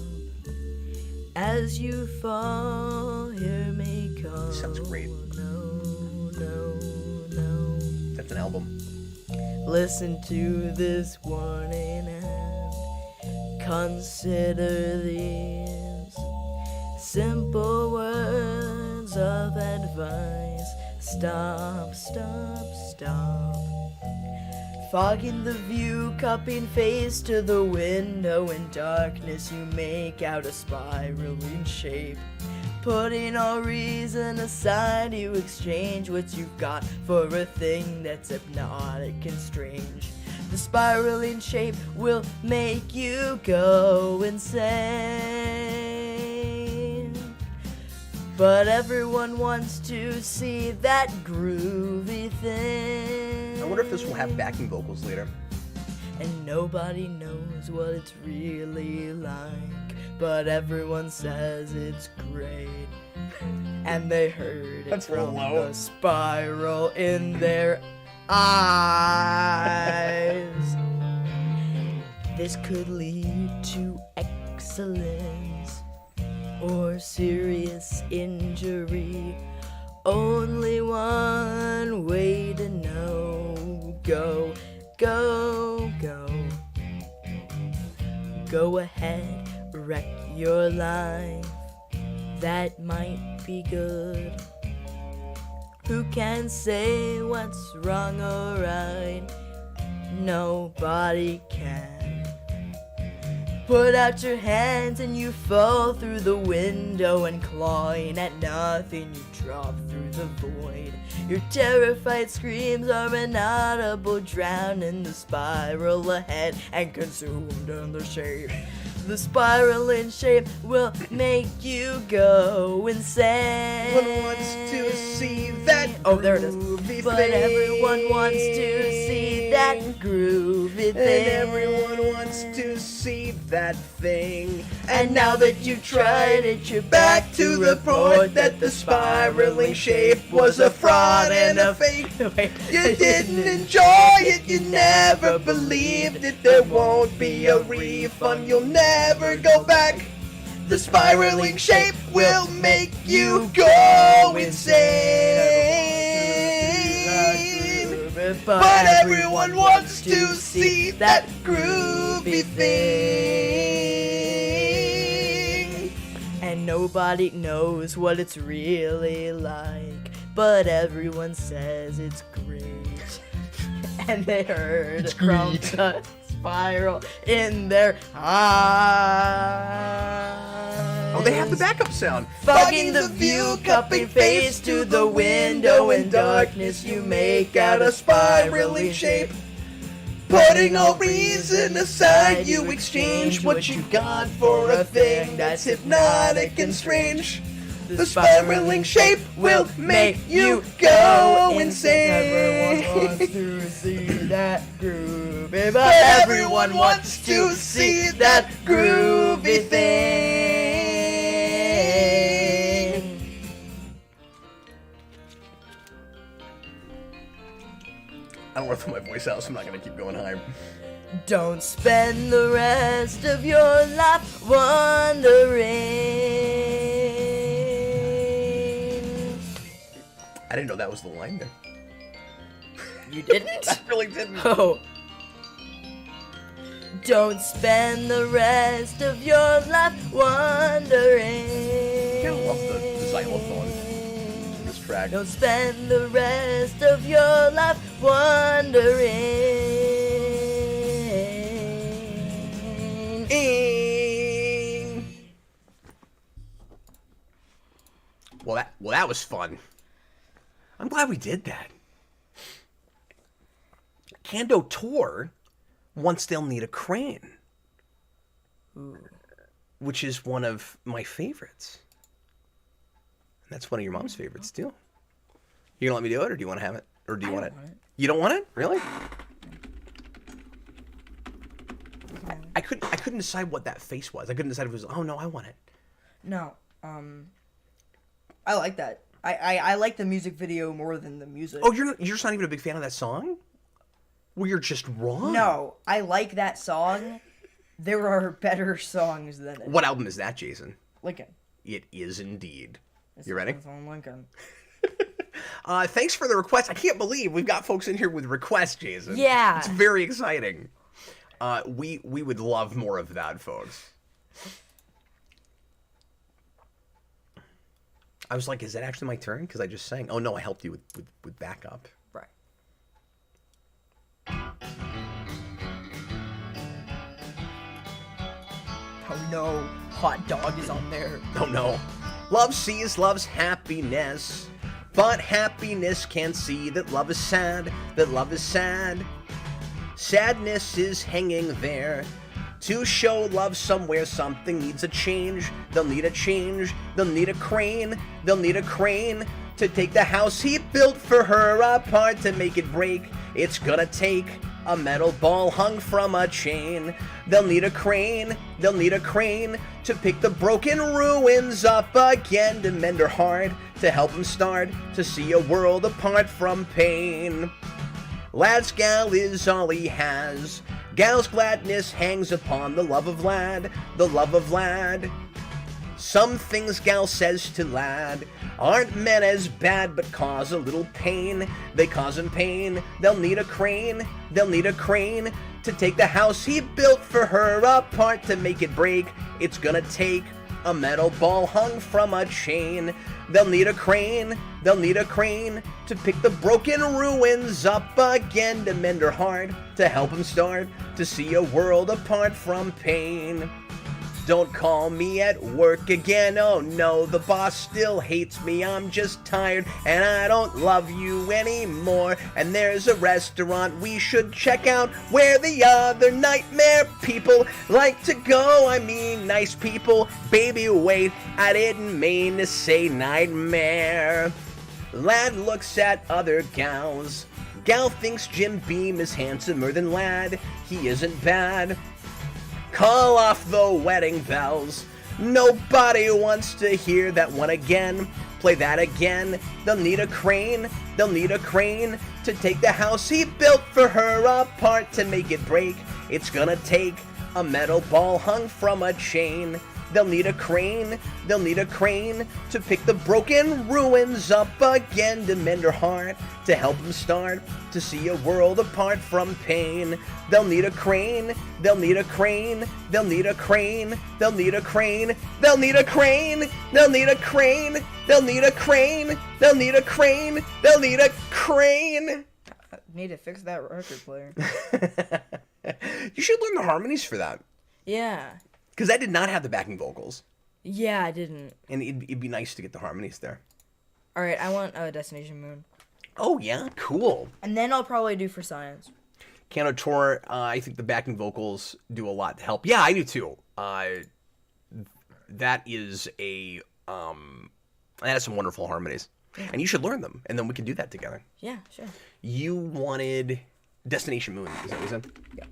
As you fall, hear me call. Sounds great. No. That's an album. Listen to this warning and consider these simple words of advice. Stop. Fogging the view, cupping face to the window. In darkness you make out a spiraling shape. Putting all reason aside, you exchange what you've got for a thing that's hypnotic and strange. The spiraling shape will make you go insane. But everyone wants to see that groovy thing. I wonder if this will have backing vocals later. And nobody knows what it's really like, but everyone says it's great. And they heard it from the spiral in their eyes. This could lead to excellence or serious injury. Only one way to know. Go. Go ahead, wreck your life. That might be good. Who can say what's wrong or right? Nobody can. Put out your hands and you fall through the window, and clawing at nothing you drop through the void. Your terrified screams are inaudible, drowned in the spiral ahead and consumed in the shape. The spiral in shape will make you go insane. Everyone wants to see that there it is. groovy But thing. everyone wants to see that groovy thing. And everyone wants to see that thing. And now that you've tried it, you're Back to the point that the spiraling shape was a fraud and a fake. You didn't enjoy it, you never believed it. There won't be a refund, you'll never go back. The spiraling shape will make you go insane. But everyone wants to see that groovy thing. And nobody knows what it's really like, but everyone says it's great. And they heard it from the spiral in their eyes. Oh, they have the backup sound. Fogging the view, cupping face to the window. In darkness you make out a spiraling shape. Putting all reason aside, you exchange what you got for a thing that's hypnotic and strange. The spiraling shape will make you go insane. Everyone wants to see that groovy, but everyone wants to see that groovy thing. I don't want to throw my voice out, so I'm not going to keep going higher. Don't spend the rest of your life wondering. I didn't know that was the line there. You didn't? I really didn't. Oh. Don't spend the rest of your life wondering. I love the xylophone in this track. Don't spend the rest of your life wondering. Well, that was fun. I'm glad we did that. Kando Tour once they'll need a crane. Ooh. Which is one of my favorites. And that's one of your mom's favorites too. You gonna let me do it, or do you want to have it? Or do you want it? You don't want it? Really? I couldn't decide what that face was. I couldn't decide if it was, oh no, I want it. No, I like that. I like the music video more than the music. Oh, you're just not even a big fan of that song? Well, you're just wrong. No, I like that song. There are better songs than it. What album is that, Jason? Lincoln. It is indeed. You ready? It's on Lincoln. Thanks for the request. I can't believe we've got folks in here with requests, Jason. Yeah. It's very exciting. We would love more of that, folks. I was like, is that actually my turn? Because I just sang. Oh, no, I helped you with backup. Right. Oh no, hot dog is on there. Oh no. Love sees love's happiness, but happiness can't see that love is sad, that love is sad. Sadness is hanging there. To show love somewhere, something needs a change. They'll need a change. They'll need a crane. They'll need a crane to take the house he built for her apart to make it break. It's gonna take a metal ball hung from a chain. They'll need a crane. They'll need a crane to pick the broken ruins up again, to mend her heart, to help him start to see a world apart from pain. Lad's gal is all he has. Gal's gladness hangs upon the love of lad, the love of lad. Some things gal says to lad aren't meant as bad, but cause a little pain. They cause him pain. They'll need a crane. They'll need a crane to take the house he built for her apart to make it break. It's gonna take a metal ball hung from a chain. They'll need a crane. They'll need a crane to pick the broken ruins up again, to mend her heart, to help him start to see a world apart from pain. Don't call me at work again, oh no, the boss still hates me, I'm just tired, and I don't love you anymore. And there's a restaurant we should check out where the other nightmare people like to go. I mean, nice people, baby wait, I didn't mean to say nightmare. Lad looks at other gals. Gal thinks Jim Beam is handsomer than Lad. He isn't bad. Call off the wedding bells. Nobody wants to hear that one again. Play that again. They'll need a crane. They'll need a crane to take the house he built for her apart to make it break. It's gonna take a metal ball hung from a chain. They'll need a crane, they'll need a crane to pick the broken ruins up again, to mend her heart, to help them start to see a world apart from pain. They'll need a crane, they'll need a crane, they'll need a crane, they'll need a crane, they'll need a crane, they'll need a crane, they'll need a crane, they'll need a crane, they'll need a crane. Need to fix that record player. You should learn the harmonies for that. Yeah. Because I did not have the backing vocals. Yeah, I didn't. And it'd be nice to get the harmonies there. Alright, I want Destination Moon. Oh, yeah? Cool. And then I'll probably do For Science. Canto Tour, I think the backing vocals do a lot to help. Yeah, I do too. That is that has some wonderful harmonies. Yeah. And you should learn them, and then we can do that together. Yeah, sure. You wanted Destination Moon, is that what you said? Yeah.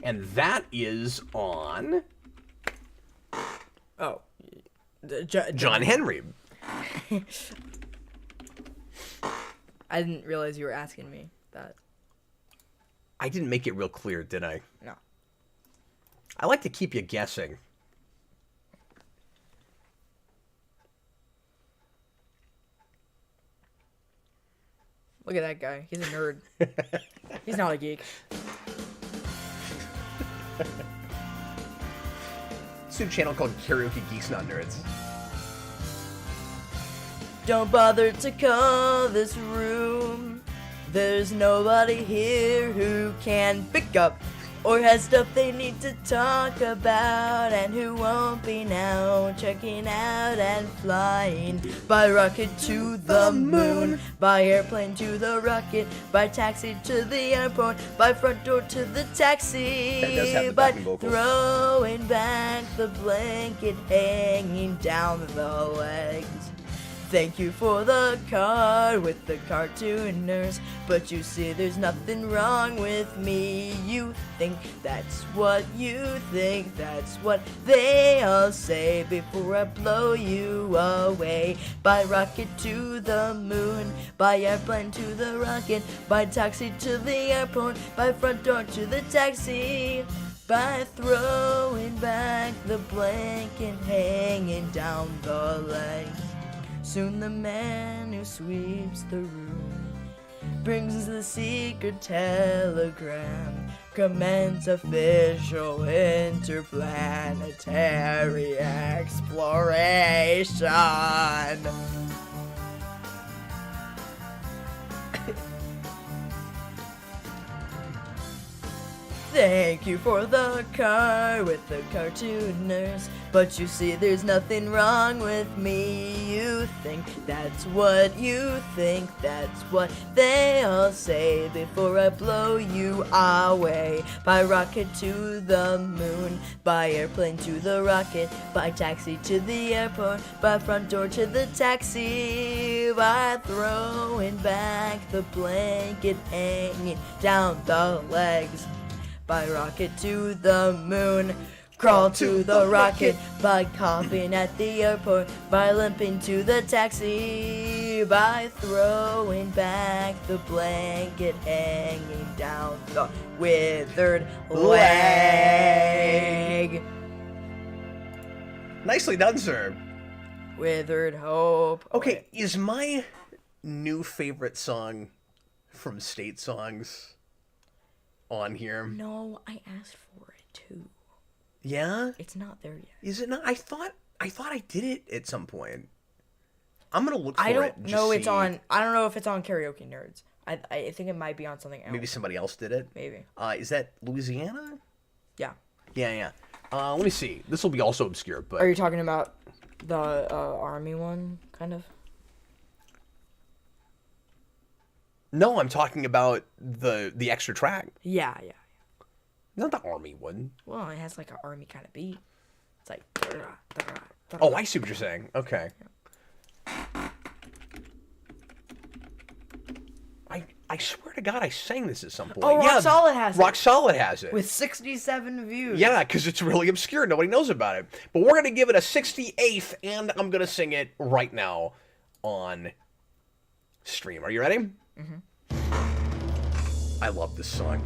And that is on... Oh. John Henry. I didn't realize you were asking me that. I didn't make it real clear, did I? No. I like to keep you guessing. Look at that guy. He's a nerd. He's not a geek. It's a channel called Karaoke Geeks Not Nerds. Don't bother to call this room. There's nobody here who can pick up or has stuff they need to talk about, and who won't be now checking out and flying by rocket to the moon, by airplane to the rocket, by taxi to the airport, by front door to the taxi, by throwing back the blanket hanging down the legs. Thank you for the card with the cartooners, but you see there's nothing wrong with me. You think that's what you think, that's what they all say before I blow you away. By rocket to the moon, by airplane to the rocket, by taxi to the airport, by front door to the taxi, by throwing back the blanket hanging down the legs. Soon the man who sweeps the room brings the secret telegram. Commence official interplanetary exploration. Thank you for the car with the cartooners, but you see there's nothing wrong with me. You think that's what you think, that's what they all say before I blow you away. By rocket to the moon, by airplane to the rocket, by taxi to the airport, by front door to the taxi, by throwing back the blanket hanging down the legs. By rocket to the moon, crawl to the rocket, by coughing at the airport, by limping to the taxi, by throwing back the blanket hanging down the withered leg. Nicely done, sir. Withered hope. Okay, is my new favorite song from State Songs on here? No, I asked for it too. Yeah? It's not there yet. Is it not? I thought I did it at some point. I'm gonna look for it. I don't know it's on. I don't know if it's on Karaoke Nerds. I think it might be on something else. Maybe somebody else did it. Maybe. Is that Louisiana? Yeah. Yeah. Let me see. This will be also obscure, but Are you talking about the army one, kind of? no, I'm talking about the extra track. Yeah. Not the army one. Well, it has like an army kind of beat. It's like. Oh, I see what you're saying. Okay. I swear to God, I sang this at some point. Oh, Rock Solid has it. Rock Solid has it. With 67 views. Yeah, because it's really obscure. Nobody knows about it. But we're going to give it a 68th, and I'm going to sing it right now on stream. Are you ready? Mm-hmm. I love this song.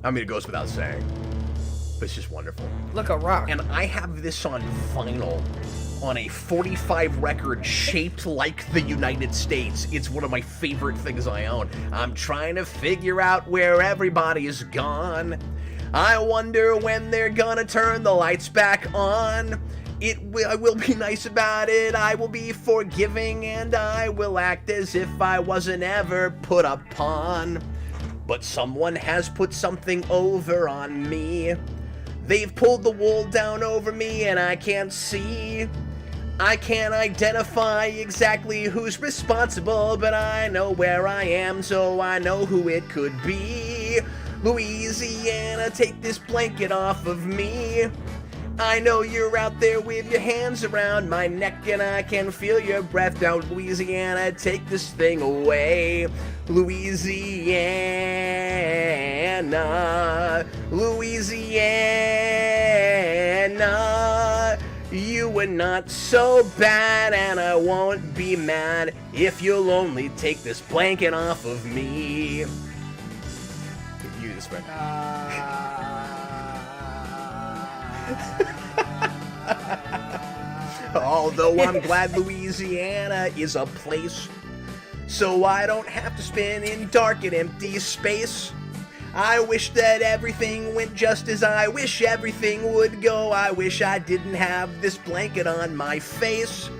I mean, it goes without saying. It's just wonderful. Look, a rock. And I have this on vinyl on a 45 record shaped like the United States. It's one of my favorite things I own. I'm trying to figure out where everybody's gone. I wonder when they're gonna turn the lights back on. I will be nice about it, I will be forgiving, and I will act as if I wasn't ever put upon. But someone has put something over on me. They've pulled the wool down over me and I can't see. I can't identify exactly who's responsible, but I know where I am, so I know who it could be. Louisiana, take this blanket off of me. I know you're out there with your hands around my neck and I can feel your breath down. Louisiana, take this thing away. Louisiana, Louisiana, you were not so bad and I won't be mad if you'll only take this blanket off of me. You this way. Although I'm glad Louisiana is a place so I don't have to spin in dark and empty space. I wish that everything went just as I wish everything would go. I wish I didn't have this blanket on my face.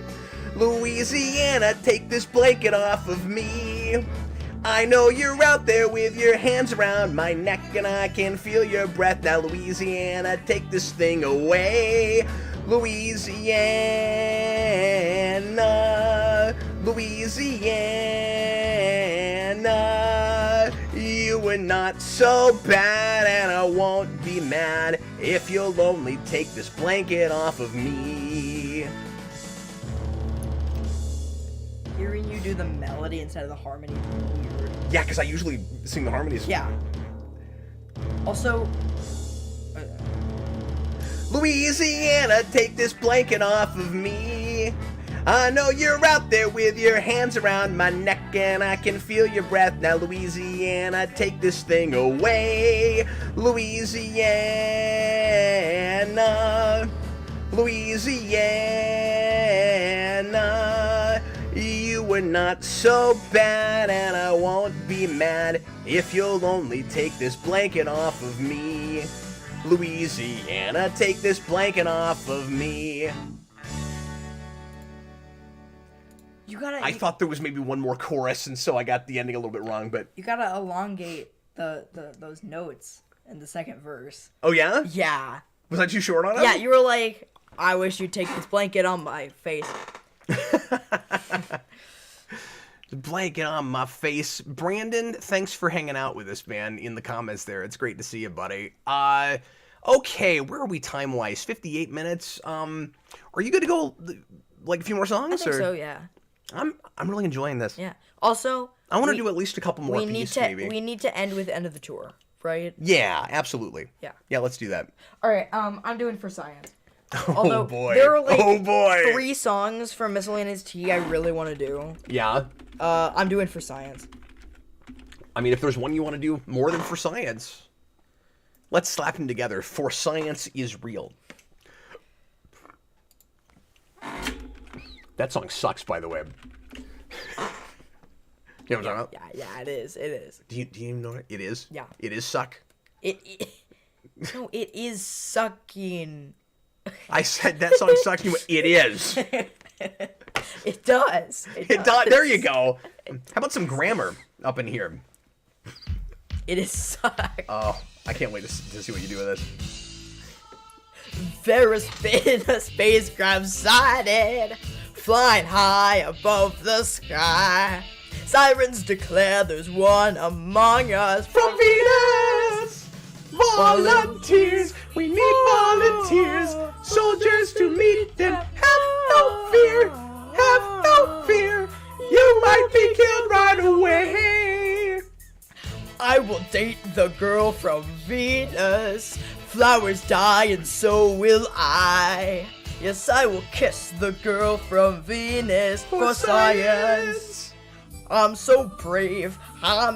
Louisiana, take this blanket off of me. I know you're out there with your hands around my neck and I can feel your breath. Now Louisiana, take this thing away. Louisiana, Louisiana, you were not so bad and I won't be mad if you'll only take this blanket off of me. Hearing you do the melody instead of the harmony is weird. Yeah, because I usually sing the harmonies. Yeah. Also, Louisiana, take this blanket off of me. I know you're out there with your hands around my neck and I can feel your breath. Now Louisiana, take this thing away. Louisiana, Louisiana, you were not so bad and I won't be mad if you'll only take this blanket off of me. Louisiana, take this blanket off of me. I thought there was maybe one more chorus, and so I got the ending a little bit wrong, but... You gotta elongate those notes in the second verse. Oh, yeah? Yeah. Was I too short on it? Yeah, you were like, I wish you'd take this blanket on my face. The blanket on my face. Brandon, thanks for hanging out with us, man, in the comments there. It's great to see you, buddy. Okay, where are we time-wise? 58 minutes. Are you good to go, like, a few more songs? I think so, yeah. I'm really enjoying this. Yeah. Also, I want to do at least a couple more pieces, maybe. We need to end with the end of the tour, right? Yeah, absolutely. Yeah. Yeah, let's do that. All right. I'm doing For Science. Oh boy. There are like 3 songs from Miscellaneous T I really want to do. Yeah. I'm doing For Science. I mean, if there's one you want to do more than For Science, let's slap them together. For Science is real. That song sucks, by the way. You know what I'm talking about? Yeah, it is. It is. Do you even know it? It is? Yeah. It is suck? No, it is sucking. I said that song sucks. It is. It does. It does. There you go. How about some grammar up in here? It is suck. Oh, I can't wait to see what you do with this. There's been a spacecraft sighted, flying high above the sky. Sirens declare there's one among us from Venus. Volunteers, we need volunteers, soldiers to meet them. Have no fear, have no fear. You might be killed right away. I will date the girl from Venus. Flowers die and so will I. Yes, I will kiss the girl from Venus for science. I'm so brave, I'll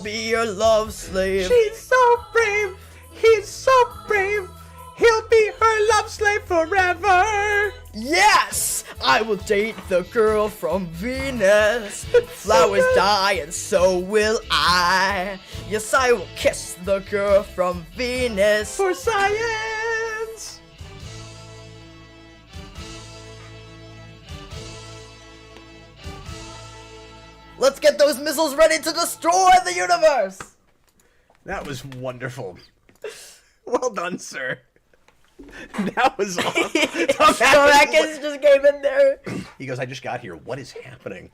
be your love slave. She's so brave, he's so brave. He'll be her love slave forever. Yes! I will date the girl from Venus. Flowers die and so will I. Yes, I will kiss the girl from Venus. For science. Let's get those missiles ready to destroy the universe! That was wonderful. Well done, sir. That was awesome. Tomakis just came in there. He goes, I just got here. What is happening?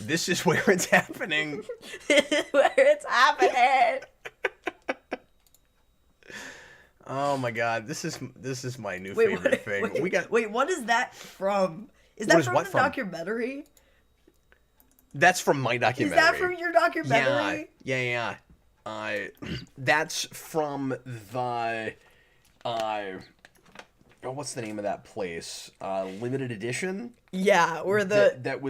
This is where it's happening. This is where it's happening. Oh my god, this is my new favorite thing. Wait, what is that from? Is that from the documentary? That's from my documentary. Is that from your documentary? Yeah. That's from the what's the name of that place? Limited edition. Yeah, where they're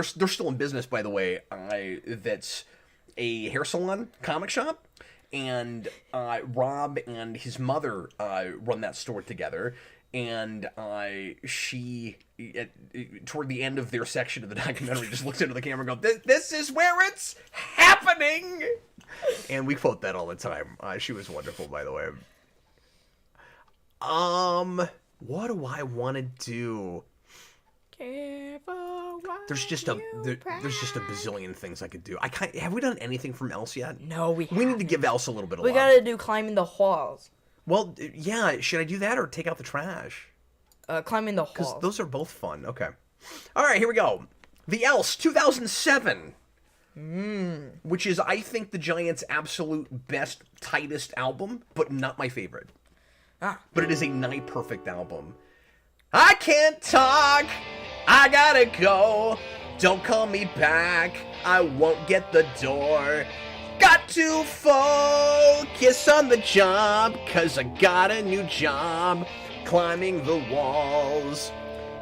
still in business, by the way. That's a hair salon, comic shop, and Rob and his mother run that store together. And she, toward the end of their section of the documentary, just looks into the camera and goes, "This is where it's happening." And we quote that all the time. She was wonderful, by the way. What do I want to do? There's just a bazillion things I could do. Have we done anything from Else yet? No, we need to give Else a little bit of love. We gotta do climbing the walls. Well, yeah. Should I do that or take out the trash? Climbing the walls. Because those are both fun. Okay. All right, here we go. The Else 2007. Which is, I think, the Giants' absolute best, tightest album, but not my favorite. But it is a night perfect album. I can't talk. I gotta go. Don't call me back. I won't get the door. Got to focus on the job, 'cause I got a new job. Climbing the walls.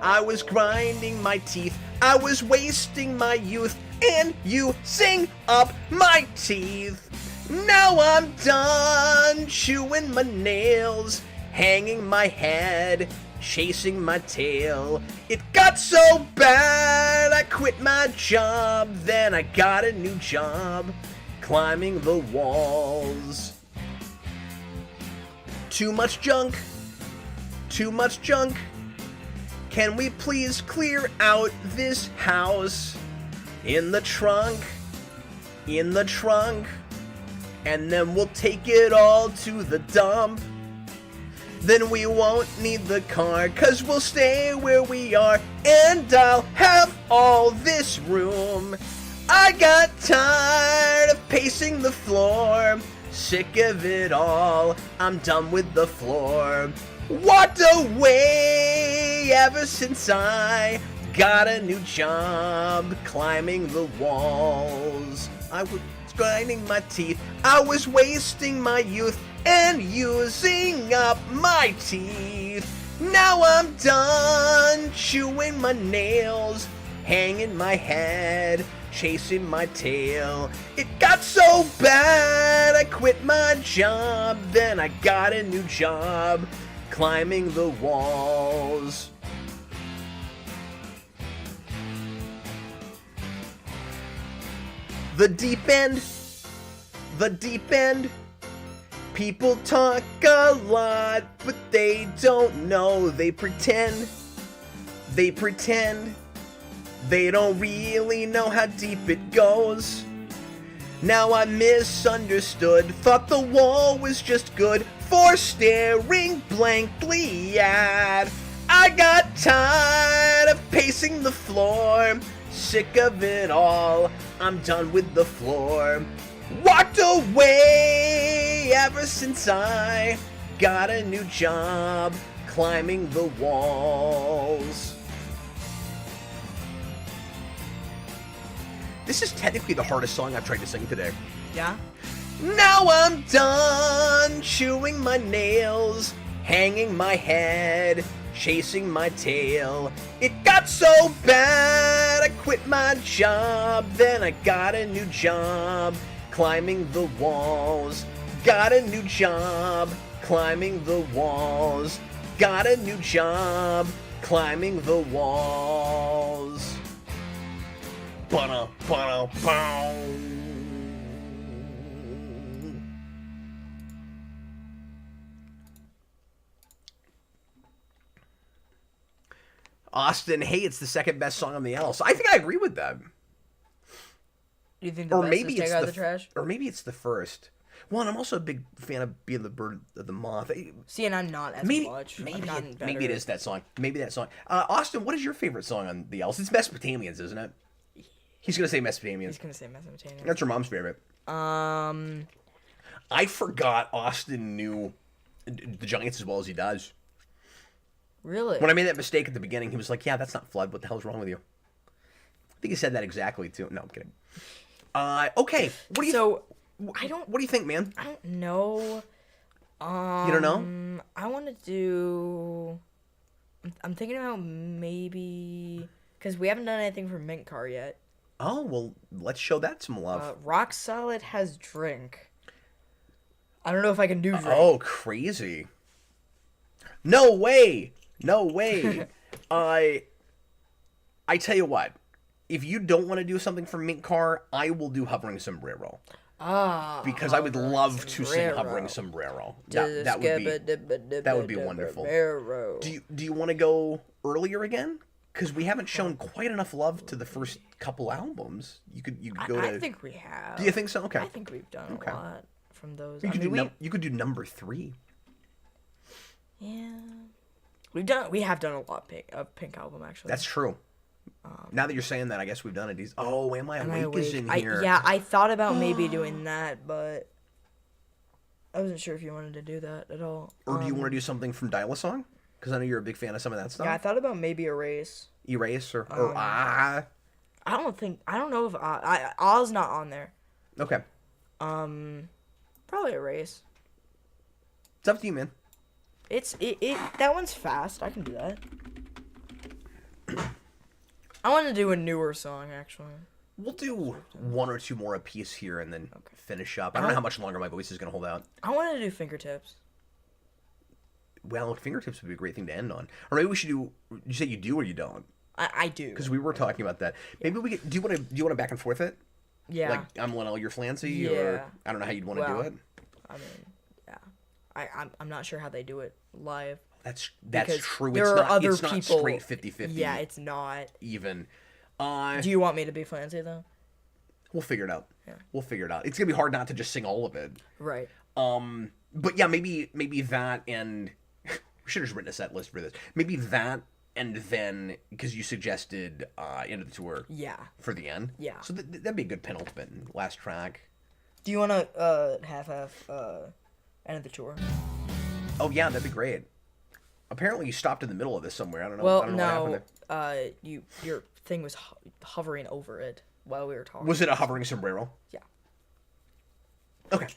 I was grinding my teeth. I was wasting my youth and using up my teeth. Now I'm done chewing my nails, hanging my head, chasing my tail. It got so bad I quit my job, then I got a new job, climbing the walls. Too much junk, too much junk. Can we please clear out this house? In the trunk, and then we'll take it all to the dump. Then we won't need the car, 'cause we'll stay where we are, and I'll have all this room. I got tired of pacing the floor, sick of it all, I'm done with the floor. Walked away ever since I got a new job, climbing the walls. I was grinding my teeth, I was wasting my youth and using up my teeth. Now I'm done chewing my nails, hanging my head, chasing my tail. It got so bad I quit my job, then I got a new job, climbing the walls. The deep end, the deep end. People talk a lot, but they don't know. They pretend, they don't really know how deep it goes. Now I'm misunderstood, thought the wall was just good for staring blankly at. I got tired of pacing the floor, sick of it all, I'm done with the floor. Walked away ever since I got a new job, climbing the walls. This is technically the hardest song I've tried to sing today. Yeah? Now I'm done chewing my nails, hanging my head, chasing my tail. It got so bad I quit my job, then I got a new job, climbing the walls. Got a new job, climbing the walls. Got a new job, climbing the walls. Ba-da-ba-da-bow. Austin, hey, it's the second best song on the L. So I think I agree with that. You think the best is Take Out the Trash? Or maybe it's the first. Well, and I'm also a big fan of Being the Bird of the Moth. See, and I'm not as much. Maybe it is that song. Maybe that song. Austin, what is your favorite song on the L's? It's Mesopotamians, isn't it? He's gonna say Mesopotamians. He's gonna say Mesopotamians. That's your mom's favorite. I forgot Austin knew the Giants as well as he does. Really? When I made that mistake at the beginning, he was like, "Yeah, that's not Flood. What the hell's wrong with you?" I think he said that exactly too. No, I'm kidding. Okay. What do you? What do you think, man? I don't know. You don't know? I want to do. I'm thinking about maybe because we haven't done anything for Mint Car yet. Oh well, let's show that some love. Rock Solid has Drink. I don't know if I can do Drink. Oh, crazy! No way! No way! I tell you what. If you don't want to do something for Mint Car, I will do Hovering Sombrero. Because I would love to sing Hovering Sombrero. That would be wonderful. Do you want to go earlier again? Because we haven't shown quite enough love to the first couple albums. You could go to. I think we have. Do you think so? Okay. I think we've done a lot from those. You could do number 3. Yeah. We have done a lot of Pink album actually. That's true. Now that you're saying that, I guess we've done it. Oh, Am I Awake is in here. I thought about maybe doing that, but I wasn't sure if you wanted to do that at all. Or do you want to do something from Dial-A-Song? Because I know you're a big fan of some of that stuff. Yeah, I thought about maybe Erase. Erase or I don't know if Ah's not on there. Okay. Probably Erase. It's up to you, man. That one's fast. I can do that. I want to do a newer song, actually. We'll do 1 or 2 more apiece here and then finish up. I don't know how much longer my voice is going to hold out. I want to do Fingertips. Well, Fingertips would be a great thing to end on. Or maybe we should do... You say you do or you don't? I do. Because we were talking about that. Maybe we could... Do you want to back and forth it? Yeah. Like, I'm Linnell, you're Flancy? Yeah. Or I don't know how you'd want to do it. I mean, yeah. I'm not sure how they do it live. That's true. There are other it's people. Not straight 50-50. Yeah, it's not. Even. Do you want me to be Flancy, though? We'll figure it out. Yeah. We'll figure it out. It's going to be hard not to just sing all of it. Right. But yeah, maybe that and... we should have just written a set list for this. Maybe that and then... Because you suggested end of the tour. Yeah. For the end. Yeah. So that'd be a good penultimate last track. Do you want to half end of the tour? Oh, yeah, that'd be great. Apparently you stopped in the middle of this somewhere. I don't know. Well, I don't know what happened there. Your thing was hovering over it while we were talking. Was it a hovering sombrero? Yeah. Okay.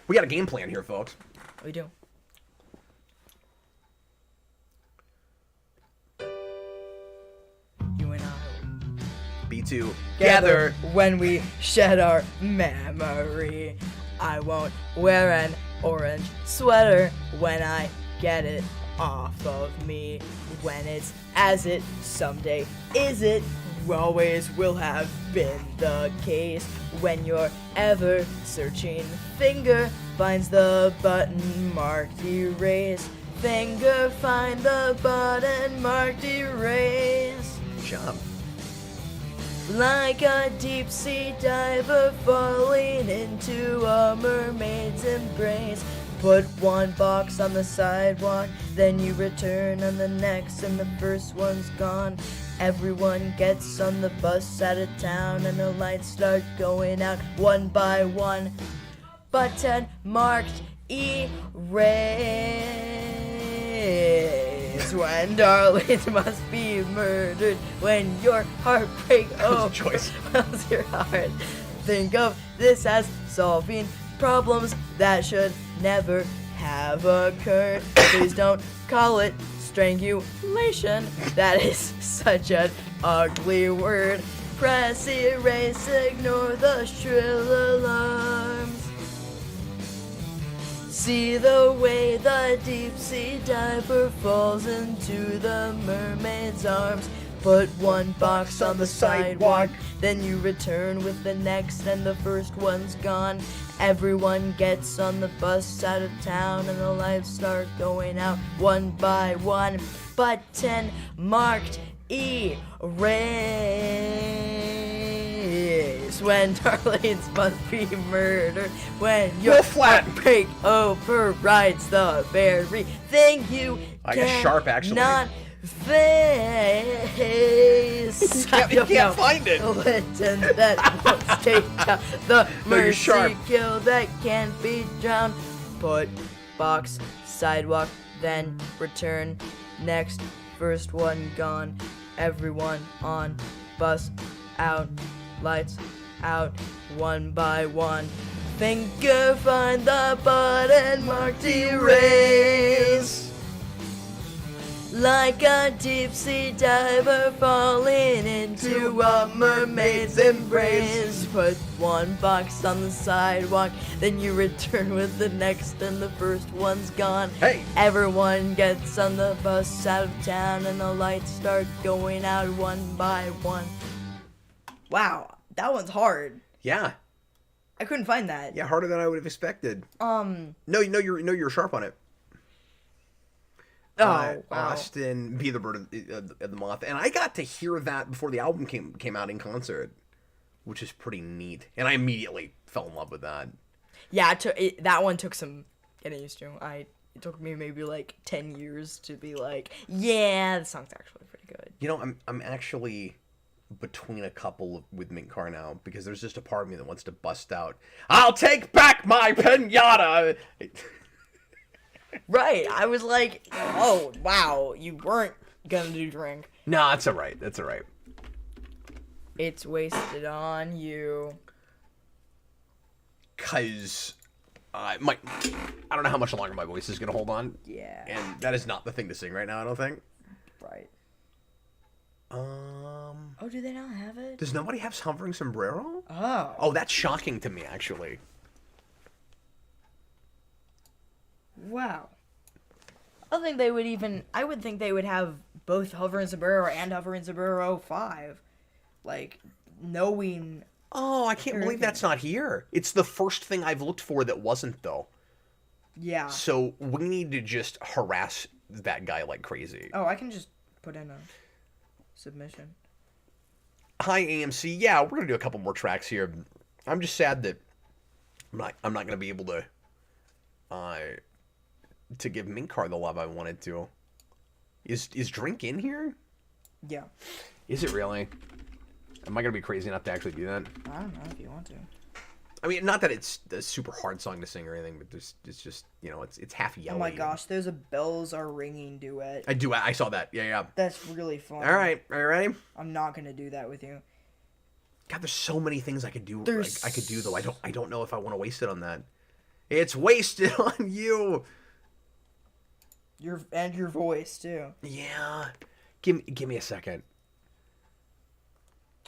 We got a game plan here, folks. We do. You and I be together gather when we shed our memory. I won't wear an orange sweater when I get it off of me. When it's as it someday is it always will have been the case. When you're ever searching, finger finds the button marked erase. Finger find the button marked erase. Good job. Like a deep sea diver falling into a mermaid's embrace. Put one box on the sidewalk, then you return on the next, and the first one's gone. Everyone gets on the bus out of town, and the lights start going out one by one. Button marked erase. When darlings must be murdered, when your heartbreak overwhelms your heart. Think of this as solving problems that should never have occurred. Please don't call it strangulation. That is such an ugly word. Press erase, ignore the shrill alarms. See the way the deep sea diver falls into the mermaid's arms. Put one box on the sidewalk, then you return with the next, and the first one's gone. Everyone gets on the bus out of town, and the lights start going out one by one. Button marked erase. When Darlene's must be murdered, when your flat break overrides the very thing you guess sharp, actually. Not face. You can't find it. Listen, that won't take out the No, you're mercy sharp. kill that can't be drowned. Put box, sidewalk, then return. Next, first one gone. Everyone on bus out, lights out, one by one. Finger find the button marked erase. Like a deep sea diver falling into a mermaid's embrace. Put one box on the sidewalk, then you return with the next, and the first one's gone. Hey! Everyone gets on the bus out of town, and the lights start going out one by one. Wow, that one's hard. Yeah. I couldn't find that. Yeah, harder than I would have expected. No, you're sharp on it. Oh, wow. Austin, Be the Bird of the Moth. And I got to hear that before the album came out in concert, which is pretty neat. And I immediately fell in love with that. Yeah, that one took some getting used to. It took me maybe like 10 years to be like, yeah, the song's actually pretty good. You know, I'm actually between a couple with Mint Car now, because there's just a part of me that wants to bust out, I'll take back my pinata! Right, I was like, oh, wow, you weren't gonna do drink. No, that's alright, that's alright. It's wasted on you. Cause, I don't know how much longer my voice is gonna hold on. Yeah. And that is not the thing to sing right now, I don't think. Right. Oh, do they not have it? Does nobody have Hovering Sombrero? Oh. Oh, that's shocking to me, actually. Wow. I would think they would have both Hovering Sombrero and Hovering Sombrero 5. Like, knowing... Oh, I can't believe that's not here. It's the first thing I've looked for that wasn't, though. Yeah. So we need to just harass that guy like crazy. Oh, I can just put in a submission. Hi, AMC. Yeah, we're gonna do a couple more tracks here. I'm just sad that I'm not gonna be able to give Minkar the love I wanted to. Is Drink in here? Yeah. Is it really? Am I gonna be crazy enough to actually do that? I don't know if you want to. I mean, not that it's a super hard song to sing or anything, but it's just, you know, it's half yellow. Oh my gosh, there's a Bells Are Ringing duet. I saw that. Yeah. That's really fun. All right, are you ready? I'm not gonna do that with you. God, there's so many things I could do. I could do though. I don't know if I want to waste it on that. It's wasted on you. Your voice too. Yeah. Give me a second.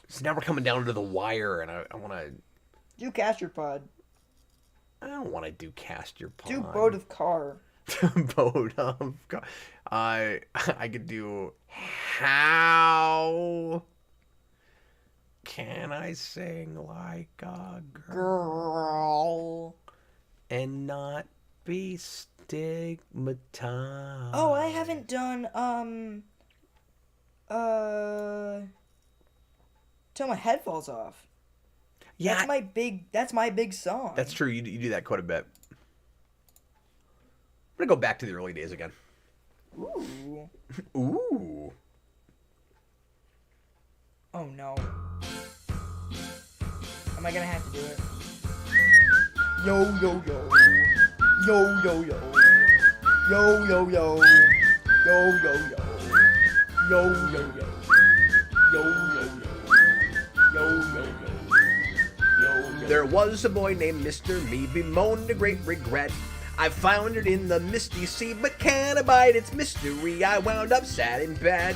So now we're coming down to the wire, and I want to. Do Cast Your Pod. I don't want to do Cast Your Pod. Do Boat of Car. Boat of Car. I could do How Can I Sing Like a Girl and Not Be Stigmatized? Oh, I haven't done Till My Head Falls Off. Yeah, that's my big song. That's true. You do that quite a bit. I'm gonna go back to the early days again. Ooh. Ooh. Oh no. Am I gonna have to do it? Yo yo yo. Yo yo yo. Yo yo yo. Yo yo yo. Yo yo yo. Yo yo yo. Yo yo yo. There was a boy named Mr. Me, bemoaned a great regret. I foundered in the misty sea, but can't abide its mystery. I wound up sad and bad.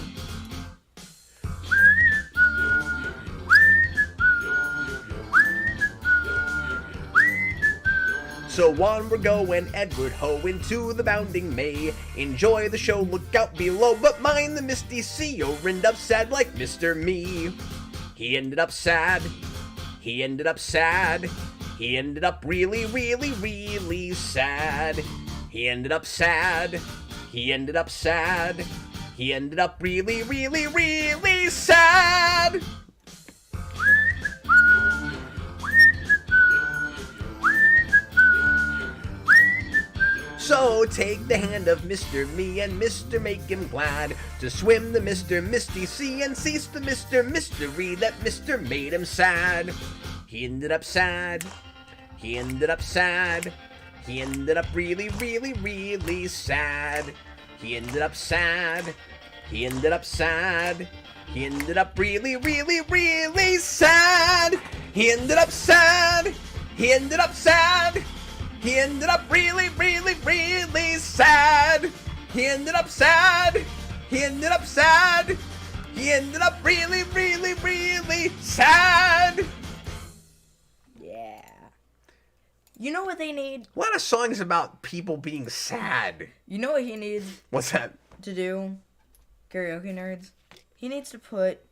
So on we're going, Edward Ho, into the bounding May. Enjoy the show, look out below, but mind the misty sea, or end up sad like Mr. Me. He ended up sad. He ended up sad. He ended up really, really, really sad. He ended up sad. He ended up sad. He ended up really, really, really sad. So take the hand of Mr. Me and Mr. Make him glad to swim the Mr. Misty Sea and cease the Mr. Mystery that Mr. made him sad. He ended up sad. He ended up sad. He ended up really, really, really sad. He ended up sad. He ended up sad. He ended up really, really, really sad. He ended up sad. He ended up sad. He ended up really, really, really sad. He ended up sad. He ended up sad. He ended up really, really, really sad. Yeah. You know what they need? A lot of songs about people being sad. You know what he needs What's that? to do? Karaoke nerds. He needs to put.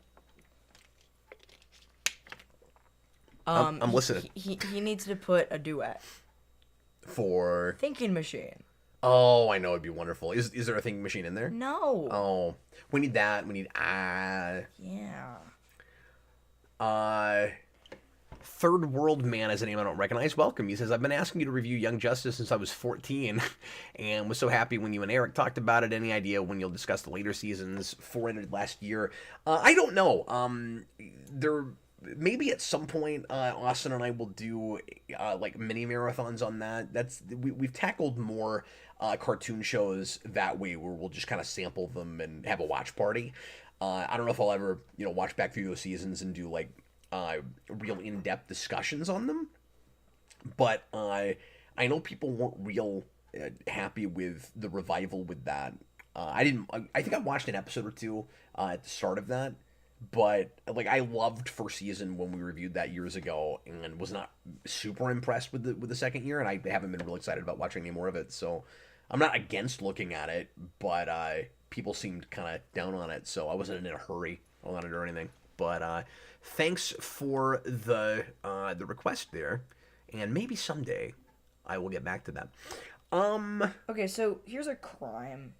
I'm listening. He needs to put a duet. For Thinking Machine. Oh, I know, it'd be wonderful. Is there a thinking machine in there? No. Oh, we need that. We need Yeah. Third World Man is a name I don't recognize. Welcome. He says, I've been asking you to review Young Justice since I was 14 and was so happy when you and Eric talked about it. Any idea when you'll discuss the later seasons? 4 ended last year. I don't know. Maybe at some point, Austin and I will do like mini marathons on that. We've tackled more cartoon shows that way, where we'll just kind of sample them and have a watch party. I don't know if I'll ever watch back through those seasons and do like real in-depth discussions on them. But I know people weren't real happy with the revival with that. I think I watched an episode or two at the start of that. But like, I loved first season when we reviewed that years ago, and was not super impressed with the second year, and I haven't been real excited about watching any more of it. So I'm not against looking at it, but people seemed kind of down on it, so I wasn't in a hurry on it or anything. But thanks for the request there, and maybe someday I will get back to that. Okay, so here's a crime.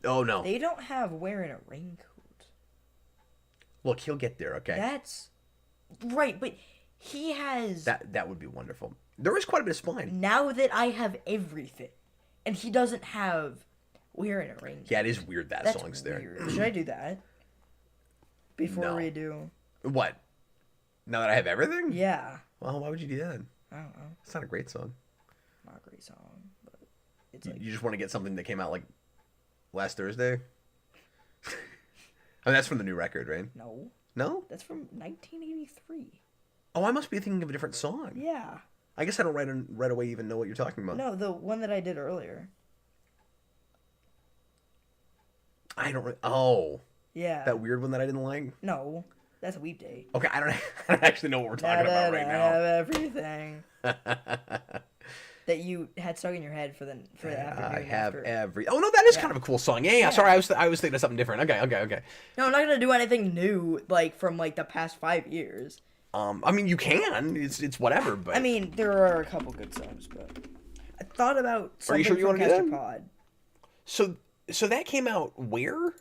Oh no, they don't have wearing a raincoat. Look, he'll get there, okay? That's right, but he has... That would be wonderful. There is quite a bit of spine. Now that I have everything, and he doesn't have wearing a raincoat. Yeah, it is weird that That's song's weird. there. Should I do that? Before No. we do... What? Now that I have everything? Yeah. Well, why would you do that? I don't know. It's not a great song. Not a great song, but it's like... You just want to get something that came out like last Thursday? I mean, that's from the new record, right? No. No? That's from 1983. Oh, I must be thinking of a different song. Yeah. I guess I don't right away even know what you're talking about. No, the one that I did earlier. I don't... Oh. Yeah. That weird one that I didn't like? No. That's Weekday. Okay, I don't actually know what we're talking about right I now. have everything. That you had stuck in your head for the afternoon. I have after. every... Oh, no, that is kind of a cool song. Yeah. Sorry, I was thinking of something different. Okay. No, I'm not gonna do anything new, like, from, like, the past 5 years. I mean, you can. It's whatever, but... I mean, there are a couple good songs, but... I thought about something Are you sure you from want to do that? Pod. So that came out where?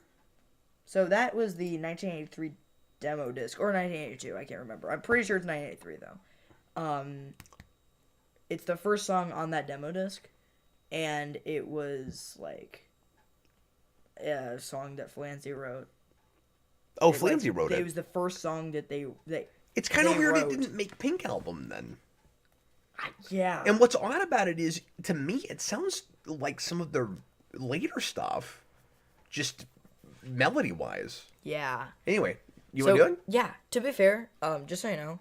So that was the 1983 demo disc, or 1982, I can't remember. I'm pretty sure it's 1983, though. It's the first song on that demo disc, and it was, like, a song that Flancy wrote. Oh, Flancy wrote it. It was the first song that they It's kind of weird wrote. it didn't make Pink album then. Yeah. And what's odd about it is, to me, it sounds like some of their later stuff, just melody-wise. Yeah. Anyway, you want to do it? Yeah, to be fair, just so you know,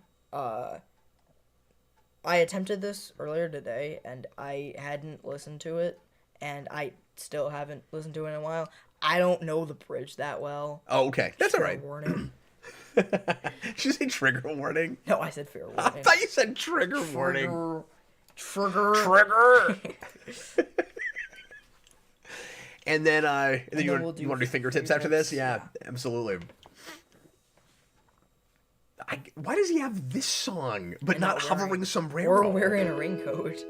I attempted this earlier today, and I hadn't listened to it, and I still haven't listened to it in a while. I don't know the bridge that well. Oh, okay. That's all right. Warning. Did you say trigger warning? No, I said fair warning. I thought you said trigger warning. Trigger. And then you want to do fingertips after this? Yeah, absolutely. Why does he have this song, but not hovering sombrero? Or wearing a raincoat.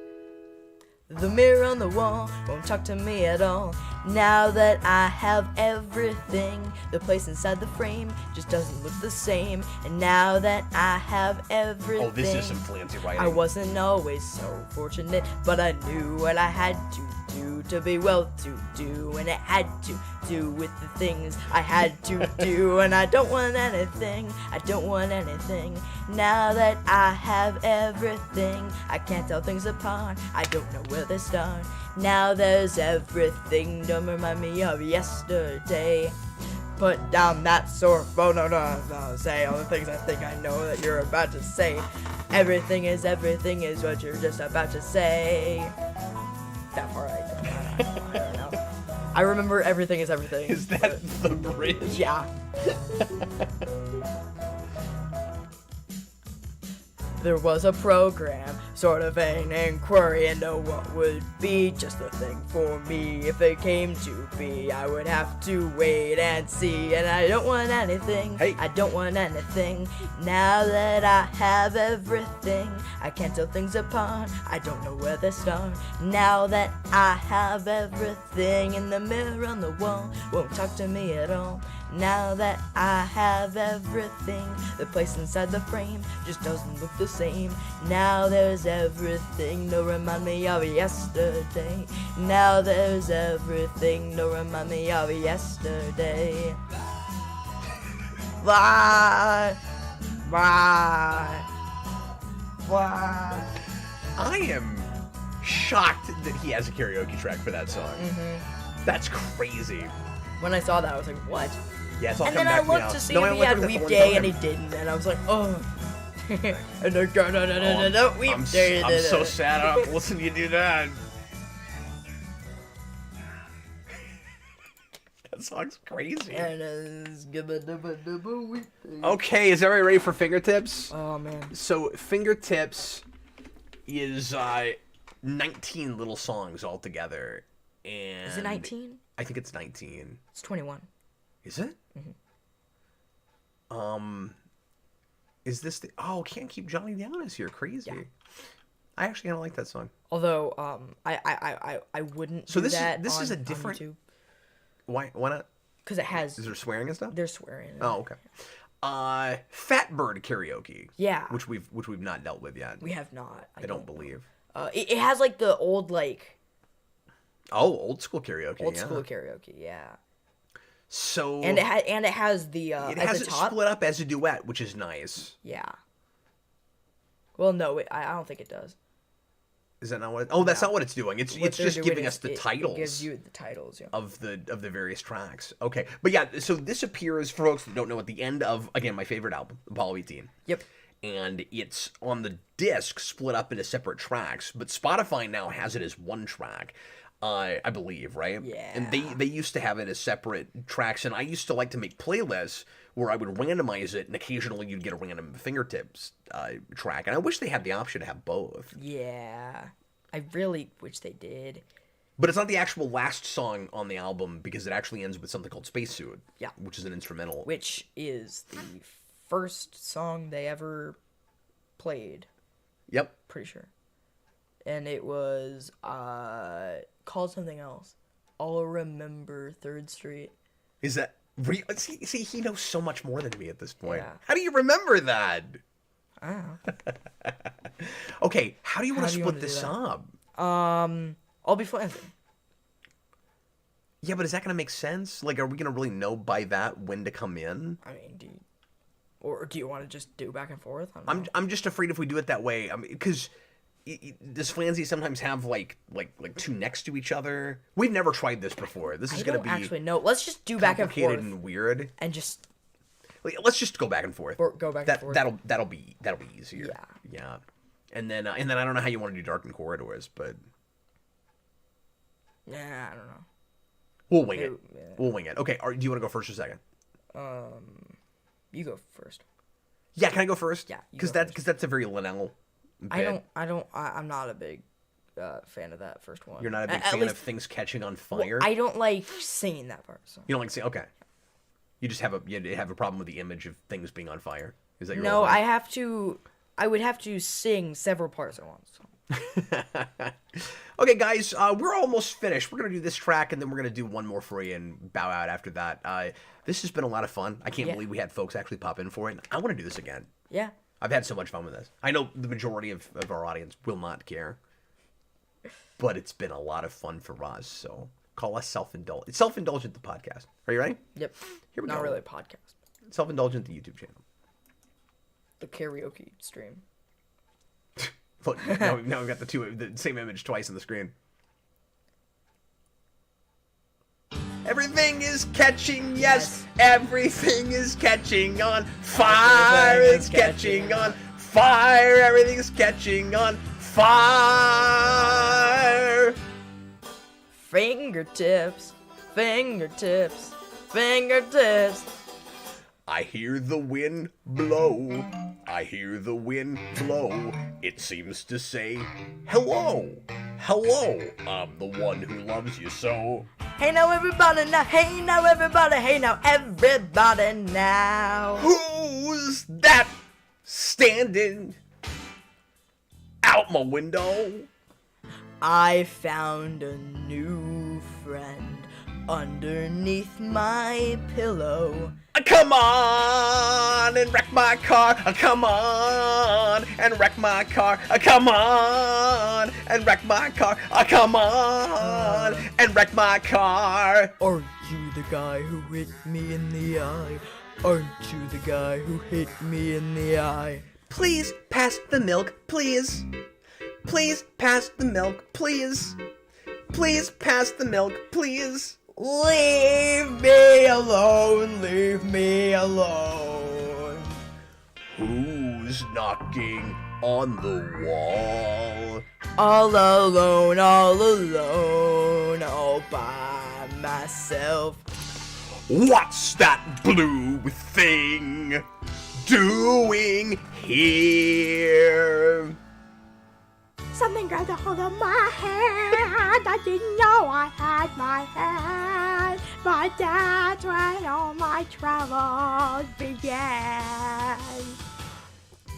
The mirror on the wall won't talk to me at all. Now that I have everything, the place inside the frame just doesn't look the same. And now that I have everything, oh, this is some flimsy writing. I wasn't always so fortunate, but I knew what I had to do to be well-to-do, and it had to do with the things I had to do. And I don't want anything, I don't want anything. Now that I have everything, I can't tell things apart, I don't know where they start. Now there's everything, don't remind me of yesterday. Put down that sore phone, no, say all the things I think I know that you're about to say. Everything is what you're just about to say. That part I don't know. I remember everything is everything. Is that the bridge? Yeah. There was a program, sort of an inquiry into what would be just the thing for me. If it came to be, I would have to wait and see. And I don't want anything, hey. I don't want anything. Now that I have everything, I can't tell things apart, I don't know where they start. Now that I have everything, and the mirror on the wall won't talk to me at all. Now that I have everything, the place inside the frame just doesn't look the same. Now there's everything to remind me of yesterday. Now there's everything to remind me of yesterday. Bye. Bye. Bye. I am shocked that he has a karaoke track for that song. Mm-hmm. That's crazy. When I saw that, I was like, what? Yeah, it's all and coming then I back to me looked now. to see No, if I he looked had at Weep the Day, one and he time. didn't, and I was like, oh. And they're no, Weep Day. I'm so sad I don't have to listen to you do that. That song's crazy. Okay, is everybody ready for fingertips? Oh, man. So, fingertips is 19 little songs altogether. And Is it 19? I think it's 19. It's 21. Is it? Mm-hmm. Is this the... Oh, Can't Keep Johnny Down this here. Crazy. Yeah. I actually kind of like that song. Although, I wouldn't So do this that is on, a different... on YouTube. Why not? Because it has... Is there swearing and stuff? They're swearing. Oh, okay. Fat Bird Karaoke. Yeah. Which we've not dealt with yet. We have not. I don't believe. It has, like, the old, like... Oh, old school karaoke. Old school karaoke, yeah. So... And it has the, it at has the it top... split up as a duet, which is nice. Yeah. Well, no, I don't think it does. Is that not what? Oh, that's not what it's doing. It's just giving us the titles. It gives you the titles, yeah. Of the various tracks. Okay, but yeah, so this appears for folks that don't know at the end of again my favorite album, Apollo 18. Yep. And it's on the disc split up into separate tracks, but Spotify now has it as one track. I believe, right? Yeah. And they used to have it as separate tracks, and I used to like to make playlists where I would randomize it, and occasionally you'd get a random fingertips track. And I wish they had the option to have both. Yeah. I really wish they did. But it's not the actual last song on the album because it actually ends with something called Spacesuit. Yeah. Which is an instrumental. Which is the first song they ever played. Yep. Pretty sure. And it was called something else. I'll Remember 3rd Street. Is that... See, he knows so much more than me at this point. Yeah. How do you remember that? I don't know. Okay, how do you want to split this up? I'll be flancing. Yeah, but is that going to make sense? Like, are we going to really know by that when to come in? I mean, do you want to just do back and forth? I'm just afraid if we do it that way, because does Flansy sometimes have like two next to each other? We've never tried this before. This is going to be actually no. Let's just do back and forth and weird, and just let's just go back and forth. Or go back and forth. That'll be easier. Yeah. And then I don't know how you want to do Darkened Corridors, but yeah, I don't know. We'll wing it. Yeah. We'll wing it. Okay. Do you want to go first or second? You go first. Yeah, can I go first? Yeah. Because that's a very Linnell bit? I'm not a big fan of that first one. You're not a big fan of things catching on fire? Well, I don't like singing that part. So. You don't like singing? Okay. You just have a problem with the image of things being on fire. Is that your No, whole I would have to sing several parts at once. So. Okay, guys, we're almost finished. We're going to do this track, and then we're going to do one more for you and bow out after that. This has been a lot of fun. I can't believe we had folks actually pop in for it. I want to do this again. Yeah. I've had so much fun with this. I know the majority of our audience will not care, but it's been a lot of fun for us, so call us self-indulgent. It's Self-Indulgent, the podcast. Are you ready? Yep. Here we go. Not really a podcast. Self-Indulgent, the YouTube channel. The karaoke stream. Look, now we've got the same image twice on the screen. Everything is catching, yes. Everything is catching on fire. It's catching on fire. Everything's catching on fire. Fingertips, fingertips, fingertips. I hear the wind blow. I hear the wind blow. It seems to say, hello, hello. I'm the one who loves you so. Hey now everybody now, hey now everybody, hey now everybody now. Who's that standing out my window? I found a new friend underneath my pillow. Come on and wreck my car. Come on and wreck my car. Come on and wreck my car. Come on and wreck my car. Aren't you the guy who hit me in the eye? Aren't you the guy who hit me in the eye? Please pass the milk, please. Please pass the milk, please. Please pass the milk, please. Leave me alone, leave me alone. Who's knocking on the wall? All alone, all by myself. What's that blue thing doing here? Something grabbed a hold of my hand. I didn't know I had my hand. But that's when all my troubles began.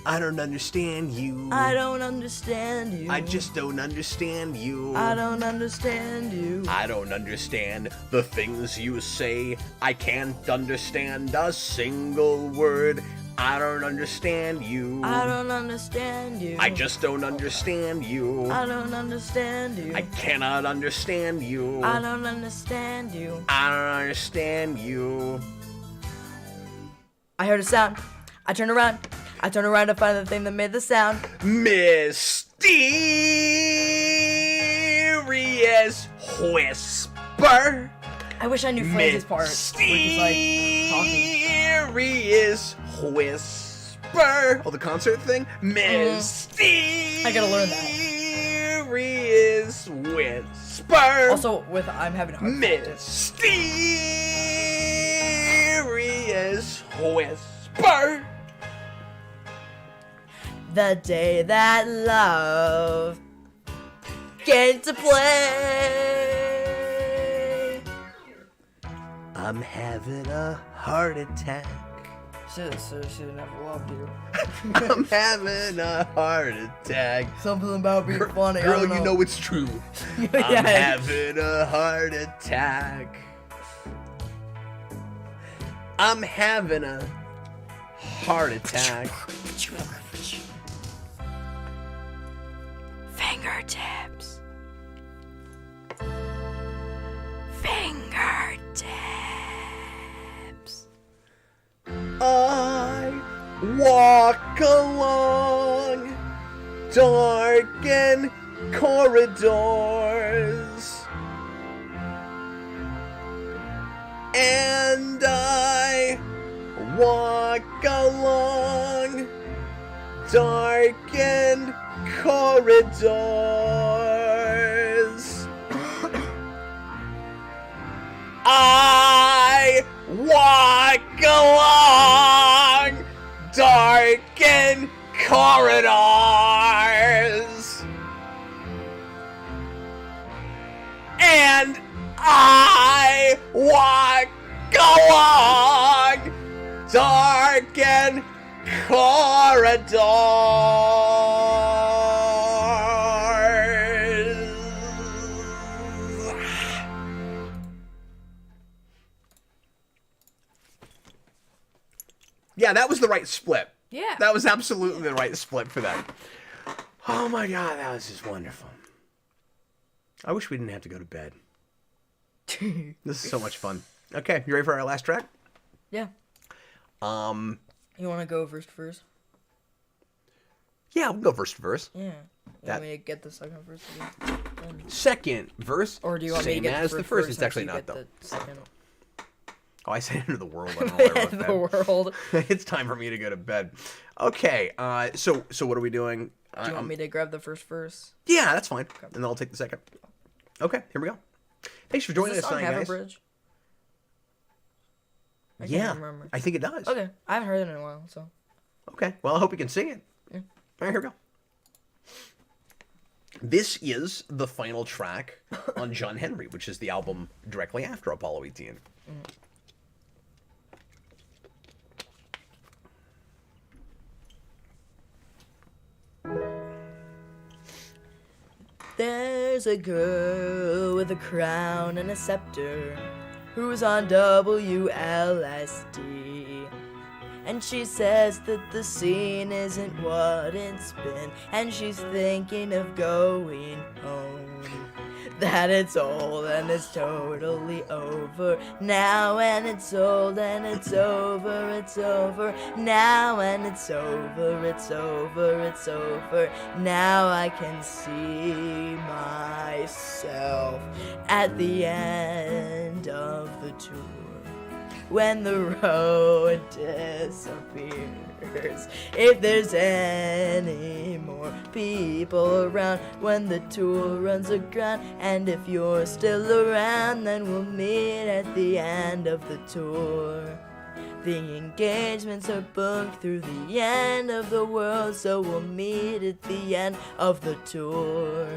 I don't understand you. I don't understand you. I just don't understand you. I don't understand you. I don't understand the things you say. I can't understand a single word. I don't understand you. I don't understand you. I just don't understand you. I don't understand you. I cannot understand you. I don't understand you. I don't understand you. I heard a sound. I turned around. I turned around to find the thing that made the sound. Mysterious whisper. I wish I knew Francis' part. Where he's like talking. Mysterious whisper. Oh, the concert thing? Mysterious. I gotta learn that. Mysterious whisper. Also, with I'm having a hard time. Mysterious whisper. The day that love came to play. I'm having a heart attack. Should never loved you. I'm having a heart attack. Something about being funny. Girl, I don't you know it's true. Yeah. I'm having a heart attack. I'm having a heart attack. Fingertips. Fingertips. I walk along darkened corridors, and I walk along darkened corridors. I walk along darkened corridors. I walk along darkened corridors. Yeah, that was the right split. Yeah. That was absolutely the right split for that. Oh my god, that was just wonderful. I wish we didn't have to go to bed. This is so much fun. Okay, you ready for our last track? Yeah. You want to go first? Yeah, we can go first verse. Yeah. You want me to get the second verse again? Second verse. Or do you want me to get as the first? It's actually not, though. The second? Oh, I said into the world. I don't know why I wrote that. The world. It's time for me to go to bed. Okay, so what are we doing? Do you want me to grab the first verse? Yeah, that's fine. Okay. And then I'll take the second. Okay, here we go. Thanks for joining us tonight, guys. Bridge? I yeah, remember. I think it does. Okay, I haven't heard it in a while, so. Okay, well, I hope you can sing it. Yeah. All right, here we go. This is the final track on John Henry, which is the album directly after Apollo 18. There's a girl with a crown and a scepter who's on WLSD. And she says that the scene isn't what it's been, and she's thinking of going home. That it's old and it's totally over now, and it's old and it's over, it's over now, and it's over, it's over, it's over now. I can see myself at the end of the tour, when the road disappears. If there's any more people around, when the tour runs aground, and if you're still around, then we'll meet at the end of the tour. The engagements are booked through the end of the world, so we'll meet at the end of the tour.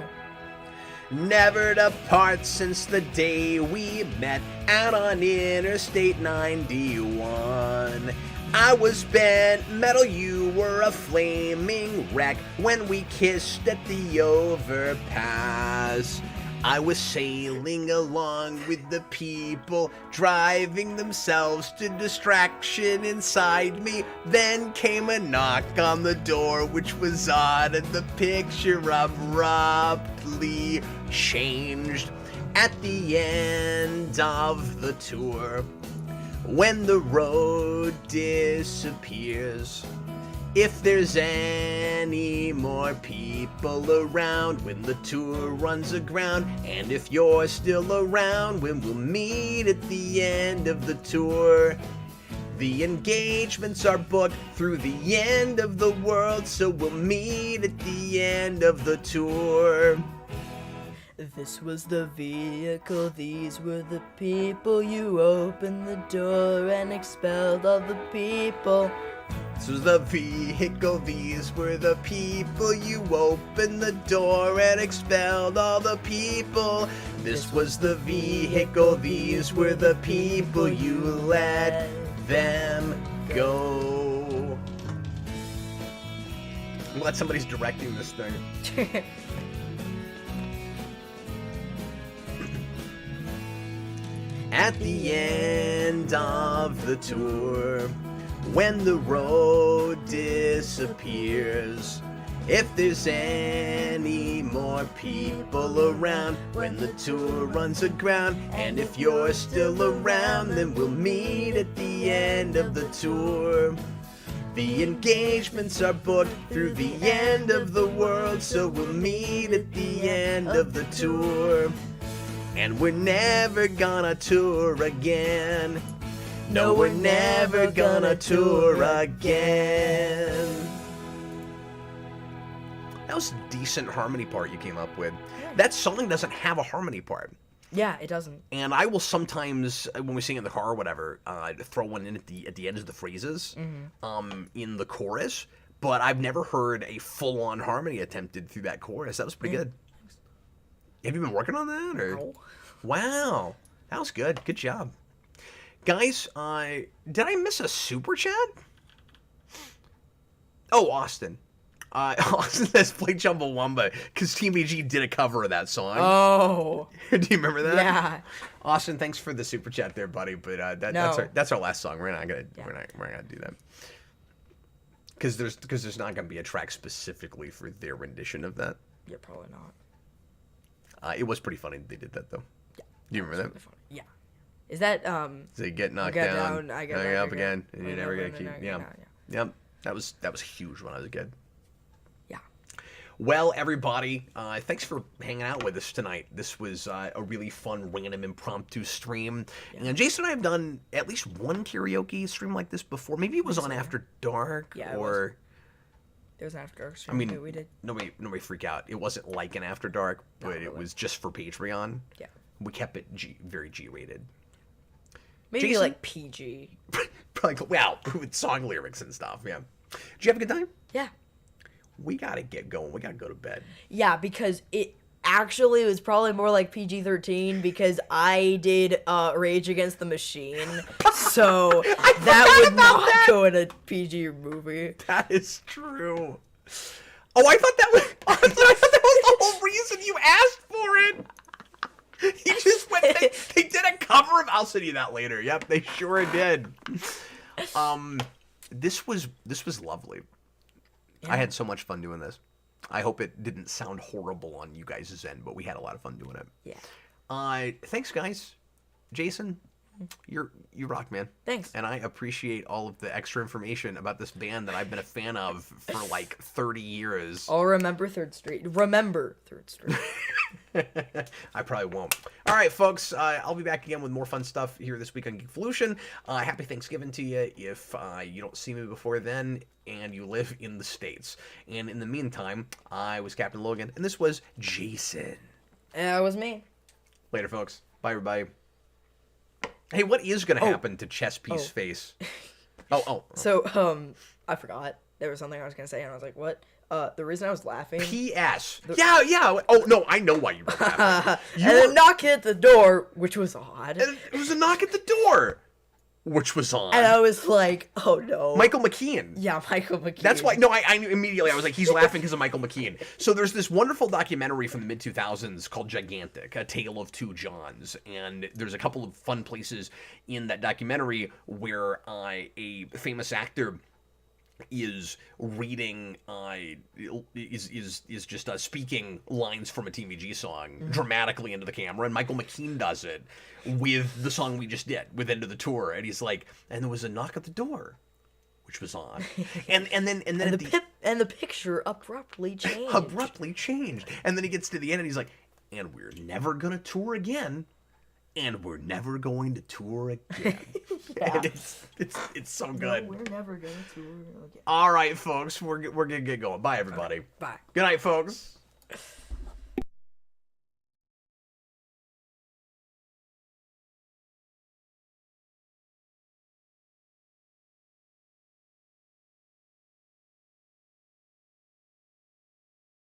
Never to part since the day we met out on Interstate 91. I was bent metal, you were a flaming wreck when we kissed at the overpass. I was sailing along with the people, driving themselves to distraction inside me. Then came a knock on the door, which was odd, and the picture abruptly changed at the end of the tour, when the road disappears. If there's any more people around, when the tour runs aground, and if you're still around, when we'll meet at the end of the tour. The engagements are booked through the end of the world, so we'll meet at the end of the tour. This was the vehicle, these were the people. You opened the door and expelled all the people. This was the vehicle, these were the people. You opened the door and expelled all the people. This was the vehicle, these were the people. You let them go. I'm glad somebody's directing this thing. At the end of the tour, when the road disappears, if there's any more people around, when the tour runs aground, and if you're still around, then we'll meet at the end of the tour. The engagements are booked through the end of the world, so we'll meet at the end of the tour. And we're never gonna tour again. No, we're never gonna tour again. That was a decent harmony part you came up with. That song doesn't have a harmony part. Yeah, it doesn't. And I will sometimes, when we sing in the car or whatever, throw one in at the end of the phrases, in the chorus. But I've never heard a full-on harmony attempted through that chorus. That was pretty good. Have you been working on that? Or? No. Wow. That was good. Good job. Guys, did I miss a super chat? Oh, Austin. Austin says play Chumbawamba because Team EG did a cover of that song. Oh. Do you remember that? Yeah. Austin, thanks for the super chat there, buddy. But that's our last song. We're not gonna do that because there's not gonna be a track specifically for their rendition of that. Yeah, probably not. It was pretty funny they did that though. Yeah. Do you remember that? Really funny. Yeah. Is that So you get knocked down, I get up again, and you're never gonna keep. Yeah. Yep. That was huge when I was a kid. Yeah. Well, everybody, thanks for hanging out with us tonight. This was a really fun, random, impromptu stream. Yeah. And Jason and I have done at least one karaoke stream like this before. Maybe it was on After Dark, or there was an After Dark stream that we did. Nobody freak out. It wasn't like an After Dark, but it was just for Patreon. Yeah. We kept it very G-rated. Maybe Jason? like PG. Probably, well, with song lyrics and stuff, yeah. Did you have a good time? Yeah. We gotta get going. We gotta go to bed. Yeah, because it actually was probably more like PG-13 because I did Rage Against the Machine, so that would not go in a PG movie. That is true. Oh, I thought that was the whole reason you asked for it. He just went. They did a cover of. I'll send you that later. Yep, they sure did. This was lovely. Yeah. I had so much fun doing this. I hope it didn't sound horrible on you guys' end, but we had a lot of fun doing it. Yeah. Thanks, guys. Jason, you rock, man. Thanks. And I appreciate all of the extra information about this band that I've been a fan of for like 30 years. I'll remember 3rd Street. Remember 3rd Street. I probably won't. All right, folks. I'll be back again with more fun stuff here this week on Geekvolution. Happy Thanksgiving to you if you don't see me before then and you live in the States. And in the meantime, I was Captain Logan, and this was Jayson. That was me. Later, folks. Bye, everybody. Hey, what is going to happen to Chess Piece Face? So, I forgot. There was something I was going to say, and I was like, what? The reason I was laughing... P.S. Yeah. Oh, no, I know why you were laughing. And a knock at the door, which was odd. And it was a knock at the door, which was odd. And I was like, oh, no. Michael McKean. Yeah, Michael McKean. That's why... No, I knew immediately. I was like, he's laughing because of Michael McKean. So there's this wonderful documentary from the mid-2000s called Gigantic, A Tale of Two Johns. And there's a couple of fun places in that documentary where a famous actor is reading is just speaking lines from a TVG song dramatically into the camera, and Michael McKean does it with the song we just did with End of the Tour, and he's like, and there was a knock at the door, which was on, and then the picture abruptly changed. And then he gets to the end and he's like, and we're never gonna tour again. And we're never going to tour again. Yeah. It's so good. No, we're never going to tour again. All right, folks, we're gonna get going. Bye, everybody. Right, bye. Good night, folks.